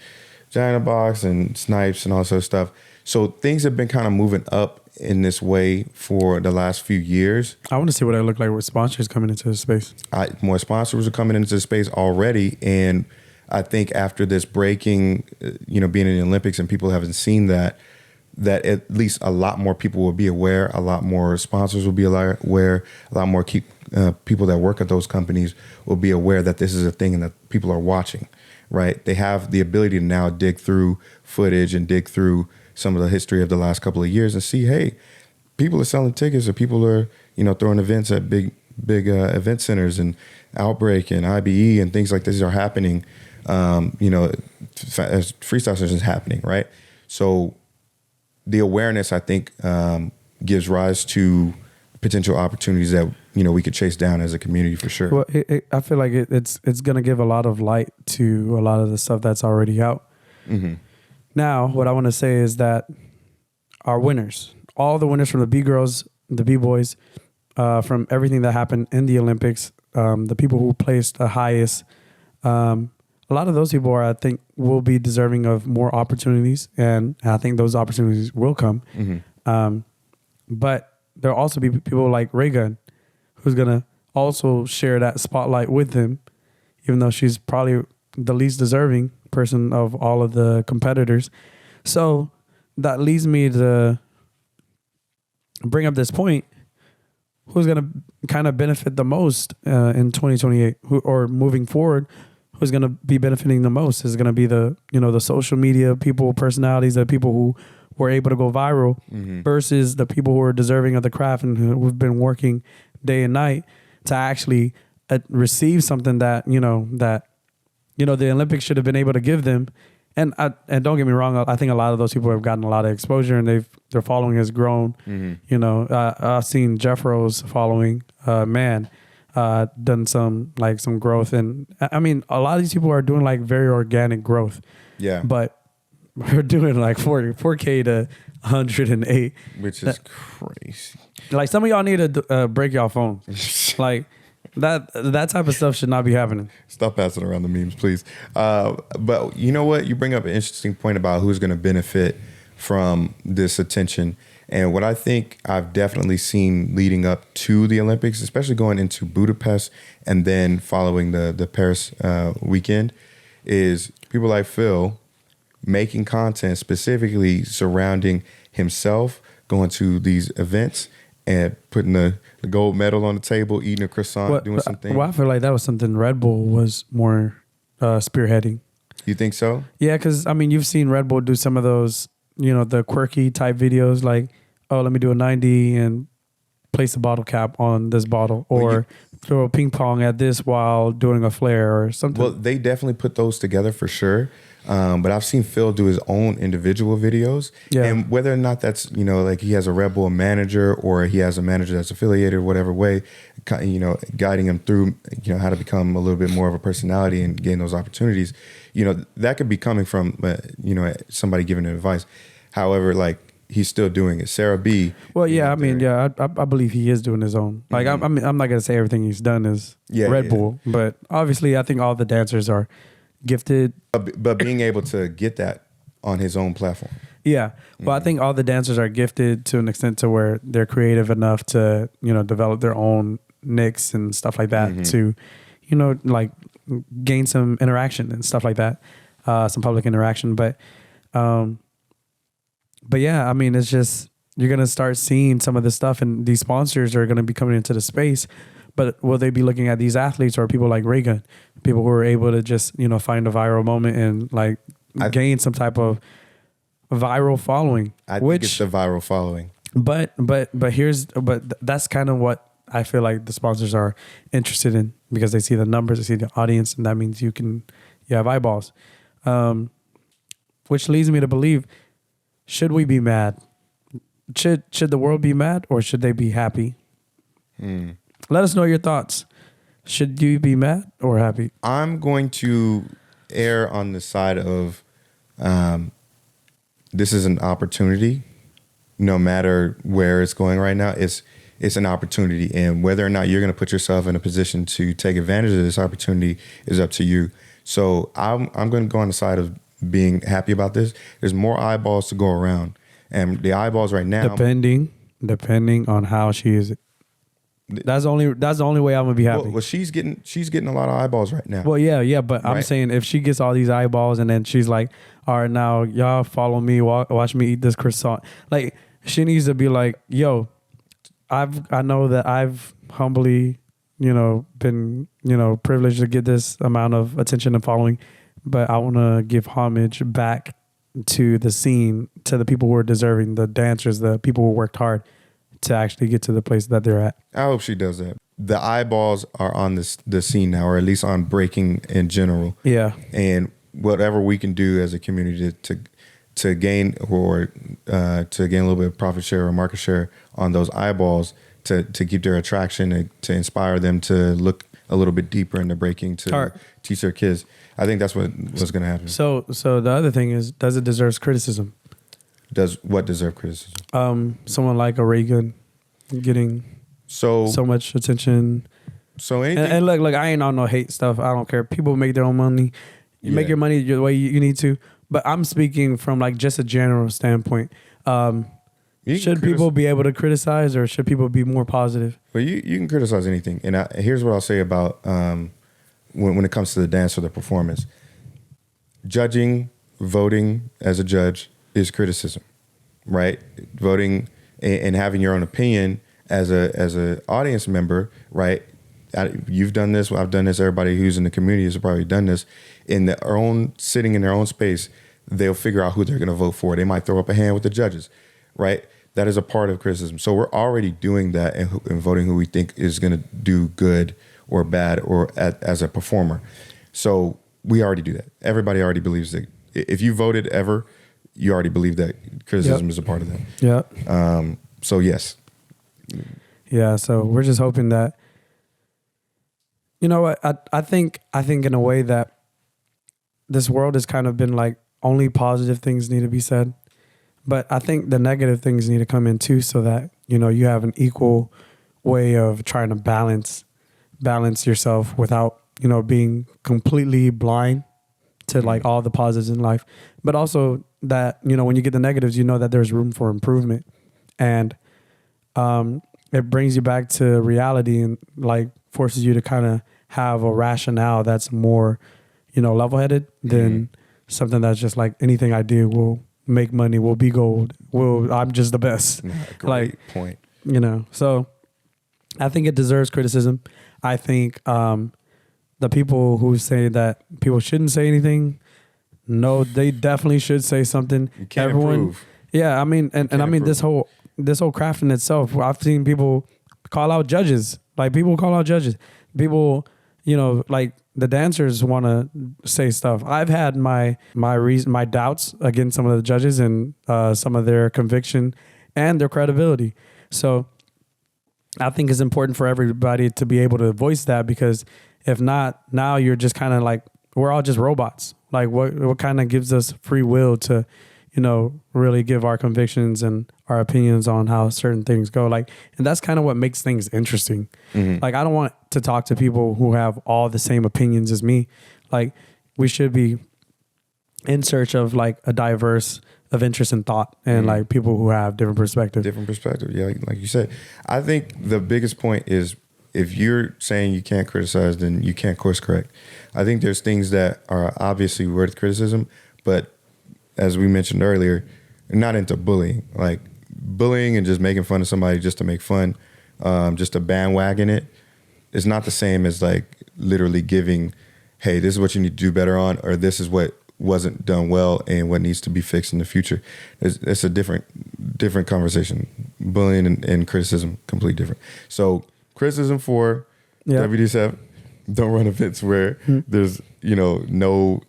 B: Giant Box and Snipes and all sorts of stuff. So things have been kind of moving up in this way for the last few years. I
A: want to see what it looked like with sponsors coming into the space.
B: More sponsors are coming into the space already. And I think after this breaking, being in the Olympics and people haven't seen that at least a lot more people will be aware, a lot more sponsors will be aware, a lot more people that work at those companies will be aware that this is a thing and that people are watching, right? They have the ability to now dig through footage and dig through some of the history of the last couple of years and see, hey, people are selling tickets or people are, throwing events at big event centers, and Outbreak and IBE and things like this are happening, as freestyle sessions happening, right? So the awareness, I think, gives rise to potential opportunities that, we could chase down as a community for sure.
A: Well, I feel like it's going to give a lot of light to a lot of the stuff that's already out. Mm-hmm. Now, what I want to say is that our winners, all the winners from the B-girls, the B-boys, from everything that happened in the Olympics, the people who placed the highest, a lot of those people I think, will be deserving of more opportunities, and I think those opportunities will come. Mm-hmm. But there'll also be people like Raygun, who's going to also share that spotlight with them, even though she's probably the least deserving person of all of the competitors. So that leads me to bring up this point. Who's going to kind of benefit the most in 2028 or moving forward? Who's going to be benefiting the most is going to be the social media people, personalities, the people who were able to go viral, mm-hmm. versus the people who are deserving of the craft and who've been working day and night to actually receive something that, the Olympics should have been able to give them. And don't get me wrong, I think a lot of those people have gotten a lot of exposure and their following has grown. Mm-hmm. I've seen Jeffro's following, done some growth. And I mean, a lot of these people are doing like very organic growth. Yeah. But we're doing like 4K to 108.
B: Which is crazy.
A: Like some of y'all need to break y'all phones. Like That type of stuff should not be happening.
B: Stop passing around the memes, please. But you know what? You bring up an interesting point about who's going to benefit from this attention. And what I think I've definitely seen leading up to the Olympics, especially going into Budapest and then following the Paris weekend, is people like Phil making content specifically surrounding himself, going to these events and putting the gold medal on the table, eating a croissant, doing something.
A: Well, I feel like that was something Red Bull was more spearheading.
B: You think so?
A: Yeah, because, I mean, you've seen Red Bull do some of those, the quirky type videos like, oh, let me do a 90 and place a bottle cap on this bottle, or throw a ping pong at this while doing a flare or something.
B: Well, they definitely put those together for sure. But I've seen Phil do his own individual videos. Yeah. And whether or not that's, like he has a Red Bull manager or he has a manager that's affiliated whatever way, guiding him through, how to become a little bit more of a personality and gain those opportunities, that could be coming from, somebody giving him advice. However, like, he's still doing it. Sarah B.
A: Well, yeah, I mean, I believe he is doing his own. Like, I'm not going to say everything he's done is Red Bull, but obviously I think all the dancers are gifted.
B: But being able to get that on his own platform. Yeah.
A: Well, I think all the dancers are gifted to an extent to where they're creative enough to, develop their own nicks and stuff like that to, like gain some interaction and stuff like that, some public interaction. But yeah, I mean, it's just, you're going to start seeing some of this stuff and these sponsors are going to be coming into the space. But will they be looking at these athletes or people like Raygun, people who are able to just, find a viral moment and like gain some type of viral following?
B: I think it's the viral following.
A: But that's kind of what I feel like the sponsors are interested in, because they see the numbers, they see the audience, and that means you have eyeballs. Which leads me to believe, should we be mad? Should the world be mad, or should they be happy? Let us know your thoughts. Should you be mad or happy?
B: I'm going to err on the side of this is an opportunity. No matter where it's going right now, it's an opportunity. And whether or not you're going to put yourself in a position to take advantage of this opportunity is up to you. So I'm going to go on the side of being happy about this. There's more eyeballs to go around. And the eyeballs right now,
A: depending on how she is. That's the only way I'm gonna be happy.
B: Well, she's getting a lot of eyeballs right now.
A: Well, yeah, but right? I'm saying if she gets all these eyeballs and then she's like, all right, now y'all follow me, watch me eat this croissant. Like, she needs to be like, yo, I know that I've humbly, been, privileged to get this amount of attention and following, but I want to give homage back to the scene, to the people who are deserving, the dancers, the people who worked hard to actually get to the place that they're at.
B: I hope she does that. The eyeballs are on the scene now, or at least on breaking in general.
A: Yeah.
B: And whatever we can do as a community to gain or to gain a little bit of profit share or market share on those eyeballs to keep their attraction and to inspire them to look a little bit deeper into breaking, to teach their kids. I think that's what's going to happen.
A: So the other thing is, does it deserve criticism?
B: Does what deserve criticism?
A: Someone like a Raygun getting so much attention.
B: So anything,
A: and look, I ain't on no hate stuff. I don't care. People make their own money. You make your money the way you need to. But I'm speaking from like just a general standpoint. Should people be able to criticize, or should people be more positive?
B: Well, you can criticize anything. And here's what I'll say about when it comes to the dance or the performance. Judging, voting as a judge is criticism, right? Voting and having your own opinion as a audience member, right? You've done this. I've done this. Everybody who's in the community has probably done this. Sitting in their own space, they'll figure out who they're going to vote for. They might throw up a hand with the judges, right? That is a part of criticism. So we're already doing that and voting who we think is going to do good or bad or as a performer. So we already do that. Everybody already believes that. If you voted ever, you already believe that criticism is a part of that.
A: Yeah.
B: So yes.
A: Yeah. So we're just hoping that, you know what, I think in a way that this world has kind of been like, only positive things need to be said. But I think the negative things need to come in too, so that, you have an equal way of trying to balance balance yourself without, being completely blind to like all the positives in life, but also that, when you get the negatives, that there's room for improvement, and it brings you back to reality and like forces you to kind of have a rationale that's more, level-headed than something that's just like anything I do will make money, will be gold, I'm just the best.
B: Great point.
A: So I think it deserves criticism. I think the people who say that people shouldn't say anything, no, they definitely should say something.
B: You can't improve.
A: Yeah, I mean, and I mean, this whole craft in itself, I've seen people call out judges. Like, people call out judges. People, like the dancers want to say stuff. I've had my doubts against some of the judges and some of their conviction and their credibility. So I think it's important for everybody to be able to voice that, because if not, now you're just kind of like, we're all just robots. Like, what kind of gives us free will to, really give our convictions and our opinions on how certain things go. Like, and that's kind of what makes things interesting. Like, I don't want to talk to people who have all the same opinions as me. Like, we should be in search of like a diverse of interest and thought, and like people who have different perspectives.
B: Yeah, like you said. I think the biggest point is, if you're saying you can't criticize, then you can't course correct. I think there's things that are obviously worth criticism, but as we mentioned earlier, not into bullying. Like, bullying and just making fun of somebody just to make fun, just to bandwagon it, is not the same as like literally giving, hey, this is what you need to do better on, or this is what wasn't done well and what needs to be fixed in the future. It's a different conversation. Bullying and criticism, completely different. So criticism for WD7, don't run events where there's, no,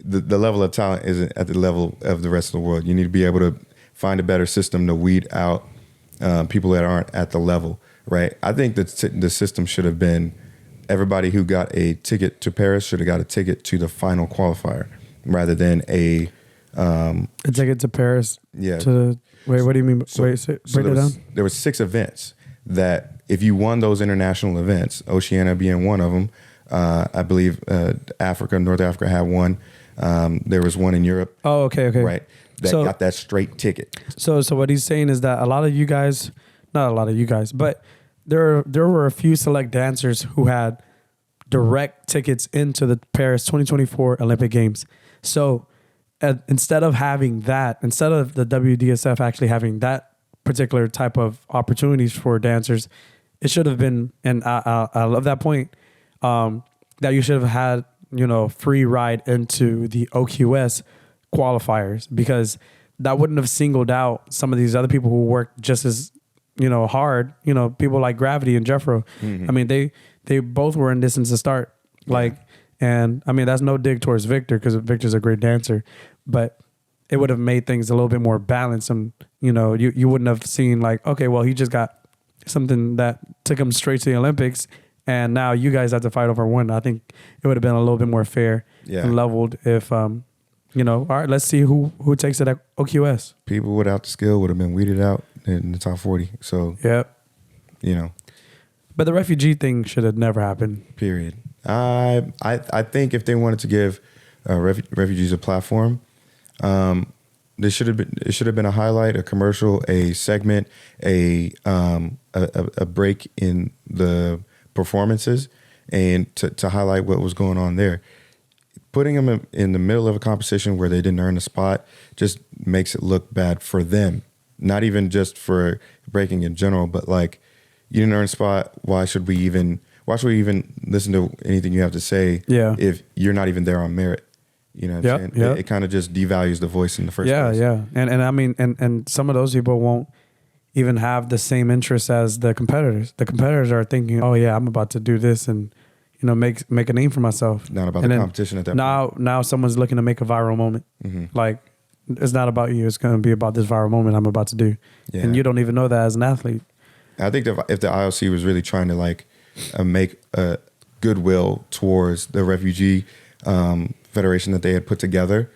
B: the level of talent isn't at the level of the rest of the world. You need to be able to find a better system to weed out people that aren't at the level, right? I think that the system should have been, everybody who got a ticket to Paris should have got a ticket to the final qualifier, rather than a
A: ticket to Paris.
B: Yeah.
A: Wait, what do you mean? Break it down.
B: There were 6 events that, if you won those international events, Oceania being one of them, I believe North Africa had one. There was one in Europe.
A: Oh, okay.
B: Right. That got that straight ticket.
A: So what he's saying is that a lot of you guys, not a lot of you guys, but there were a few select dancers who had direct tickets into the Paris 2024 Olympic Games. So instead of the WDSF actually having that particular type of opportunities for dancers, it should have been, and I love that point, that you should have had, free ride into the OQS qualifiers, because that wouldn't have singled out some of these other people who worked just as, hard, people like Gravity and Jeffro. I mean, they both were in this since the start. Like, and I mean, that's no dig towards Victor, because Victor's a great dancer, but it would have made things a little bit more balanced. And, you wouldn't have seen like, okay, well, he just got something that took him straight to the Olympics, and now you guys have to fight over one. I think it would have been a little bit more fair and leveled if, all right, let's see who takes it at OQS.
B: People without the skill would have been weeded out in the top 40. So,
A: But the refugee thing should have never happened.
B: Period. I think if they wanted to give refugees a platform, it should have been a highlight, a commercial, a segment, a break in the performances, and to highlight what was going on there. Putting them in the middle of a competition where they didn't earn a spot just makes it look bad for them. Not even just for breaking in general, but like, you didn't earn a spot. Why should we even listen to anything you have to say if you're not even there on merit? You know what I'm saying? It kind of just devalues the voice in the first place.
A: Yeah. And I mean, and some of those people won't even have the same interests as the competitors. The competitors are thinking, oh yeah, I'm about to do this and, make a name for myself.
B: Not about the competition at that
A: point. Now someone's looking to make a viral moment. Like, it's not about you. It's going to be about this viral moment I'm about to do. Yeah. And you don't even know that as an athlete.
B: I think if the IOC was really trying to like make a goodwill towards the refugee federation that they had put together,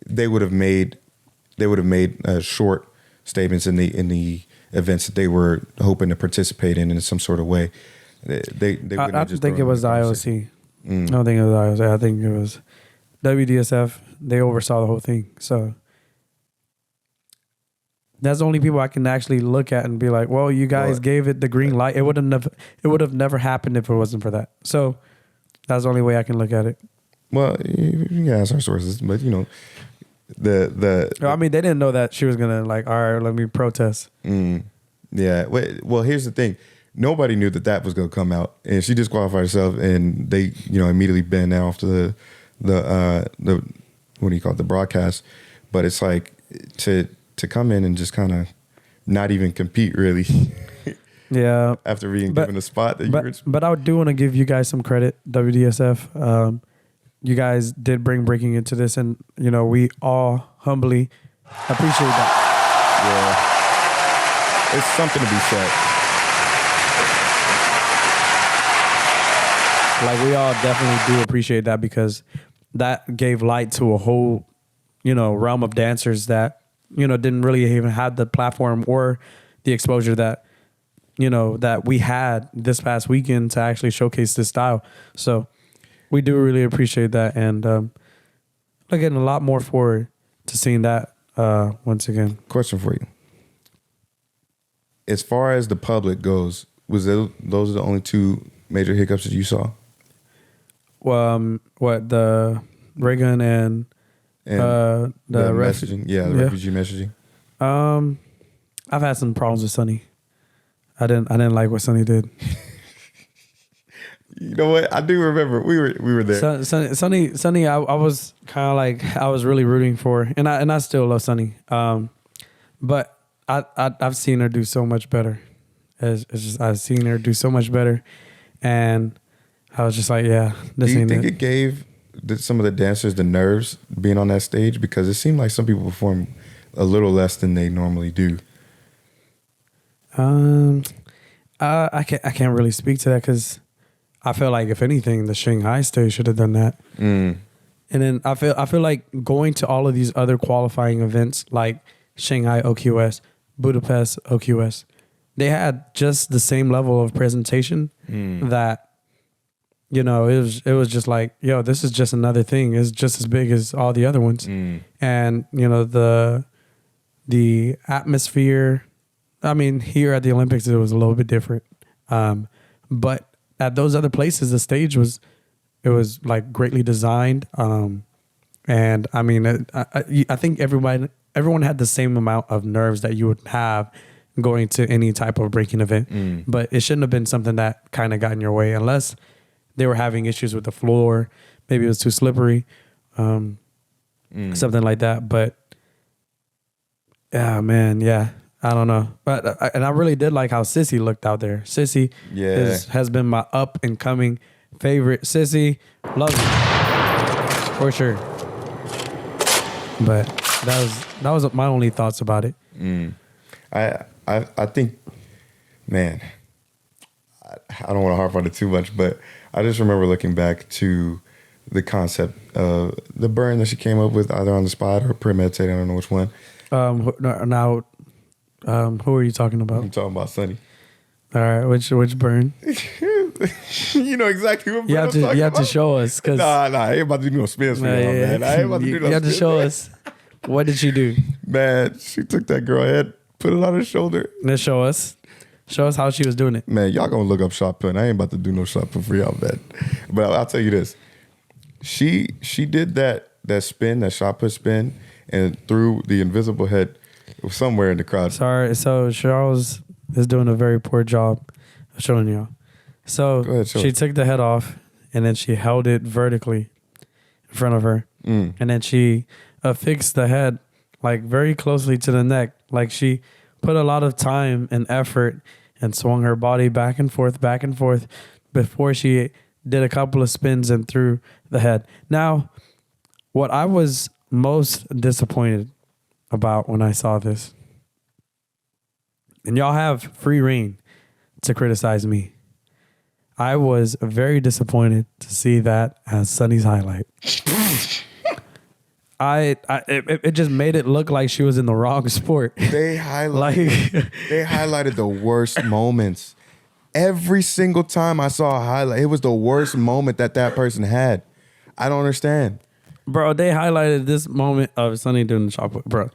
B: they would have made short statements in the events that they were hoping to participate in some sort of way. They
A: I think it was the IOC. I don't think it was IOC. I think it was WDSF. They oversaw the whole thing. So that's the only people I can actually look at and be like, well, you guys gave it the green light. It would have never happened if it wasn't for that. So that's the only way I can look at it.
B: Well, you can ask our sources, but you know, I
A: mean, they didn't know that she was gonna like, all right, let me protest.
B: Yeah. Well, here's the thing. Nobody knew that was gonna come out, and she disqualified herself, and they, you know, immediately banned that off the what do you call it, the broadcast. But it's like to come in and just kind of not even compete really.
A: Yeah.
B: After being given a spot
A: but I do want to give you guys some credit, WDSF. You guys did bring breaking into this, and you know, we all humbly appreciate that.
B: Yeah. It's something to be said.
A: Like, we all definitely do appreciate that, because that gave light to a whole, you know, realm of dancers that, you know, didn't really even have the platform or the exposure that, you know, that we had this past weekend to actually showcase this style. So we do really appreciate that, and looking a lot more forward to seeing that once again.
B: Question for you. As far as the public goes, those are the only two major hiccups that you saw?
A: What, the Raygun and the
B: messaging? Yeah, the refugee messaging.
A: I've had some problems with Sonny. I didn't like what Sonny did.
B: You know what? I do remember we were there.
A: Sonny, I was kind of like, I was really rooting for, and I still love Sonny. But I've seen her do so much better. It's just, I've seen her do so much better, and I was just like, yeah.
B: Do you think it gave some of the dancers the nerves being on that stage? Because it seemed like some people perform a little less than they normally do.
A: I can't really speak to that, because I feel like, if anything, the Shanghai stage should have done that. And then I feel like going to all of these other qualifying events like Shanghai OQS, Budapest OQS, they had just the same level of presentation that, you know, it was just like, yo, this is just another thing. It's just as big as all the other ones. And, you know, the atmosphere, I mean, here at the Olympics, it was a little bit different. But at those other places, the stage was like greatly designed. And I mean, I think everyone had the same amount of nerves that you would have going to any type of breaking event, but it shouldn't have been something that kind of got in your way, unless they were having issues with the floor. Maybe it was too slippery, something like that. But yeah, man, yeah. I don't know, but I really did like how Sissy looked out there. Sissy has been my up and coming favorite. Sissy, love you for sure. But that was my only thoughts about it.
B: I think, man, I don't want to harp on it too much, but I just remember looking back to the concept of the burn that she came up with, either on the spot or premeditated. I don't know which one.
A: Now. Who are you talking about?
B: I'm talking about Sonny.
A: All right, which burn?
B: You know exactly what burn I'm talking about.
A: You have to show us. Cause
B: nah, I ain't about to do no spins for y'all, man. I ain't about to do no spins.
A: You have to show us. What did she do?
B: Man, she took that girl head, put it on her shoulder.
A: Let's show us. Show us how she was doing it.
B: Man, y'all gonna look up shot put. I ain't about to do no shot put for y'all, man. But I'll tell you this. She did that spin, that shot put spin, and threw the invisible head somewhere in the crowd.
A: Sorry, so Charles is doing a very poor job of showing y'all. So ahead, she took the head off, and then she held it vertically in front of her. And then she affixed the head like very closely to the neck. Like, she put a lot of time and effort and swung her body back and forth before she did a couple of spins and threw the head. Now, what I was most disappointed about when I saw this, and y'all have free reign to criticize me, I was very disappointed to see that as Sonny's highlight. It just made it look like she was in the wrong sport.
B: They highlighted the worst moments. Every single time I saw a highlight, it was the worst moment that person had. I don't understand.
A: Bro, they highlighted this moment of Sonny doing the shot put, bro.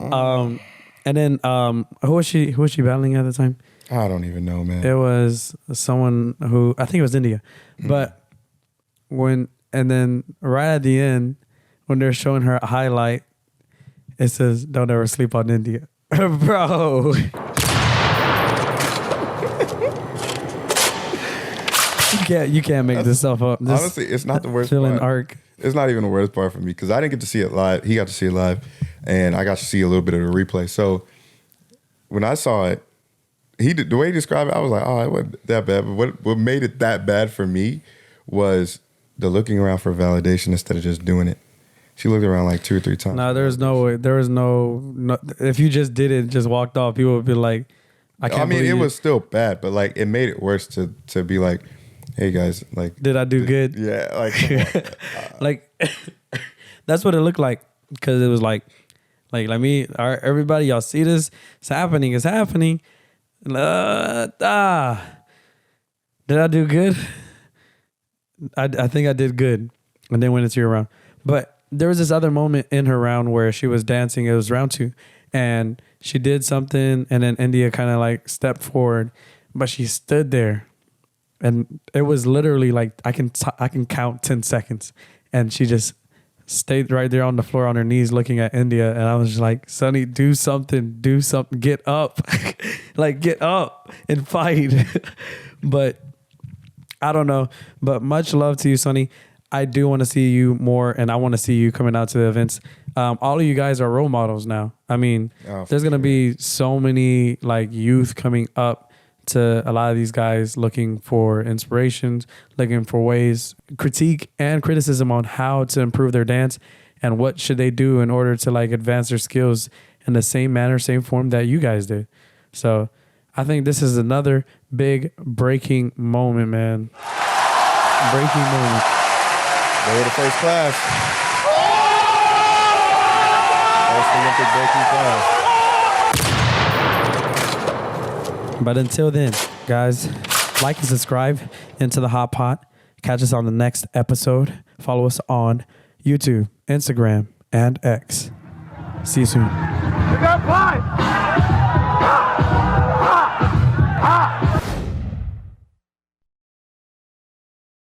A: And then who was she battling at the time?
B: I don't even know, man.
A: It was someone who, I think it was India. But and then right at the end, when they're showing her a highlight, it says, "Don't ever sleep on India." Bro. You can't make this stuff up. This
B: honestly, it's not the worst part.
A: Arc.
B: It's not even the worst part for me because I didn't get to see it live. He got to see it live, and I got to see a little bit of the replay. So when I saw it, the way he described it, I was like, oh, it wasn't that bad. But what made it that bad for me was the looking around for validation instead of just doing it. She looked around like 2 or 3 times.
A: No, there's no way. There was no. If you just did it, just walked off, people would be like, I can't believe
B: it was still bad, but like it made it worse to be like, hey guys, like,
A: did I do good?
B: Yeah, like, come on.
A: Like that's what it looked like, because it was like everybody, y'all see this? It's happening. It's happening. Did I do good? I think I did good. And then went into your round. But there was this other moment in her round where she was dancing. It was round 2. And she did something, and then India kind of like stepped forward. But she stood there. And it was literally like, I can count 10 seconds. And she just stayed right there on the floor on her knees looking at India. And I was just like, Sonny, do something, get up. Like, get up and fight. But I don't know. But much love to you, Sonny. I do want to see you more, and I want to see you coming out to the events. All of you guys are role models now. I mean, there's going to be so many like youth coming up to a lot of these guys looking for inspirations, looking for ways, critique and criticism on how to improve their dance and what should they do in order to like advance their skills in the same manner, same form that you guys did. So I think this is another big breaking moment, man. Breaking moment.
B: They were the first class. First Olympic breaking class.
A: But until then, guys, like and subscribe into the HotPot. Catch us on the next episode. Follow us on YouTube, Instagram, and X. See you soon.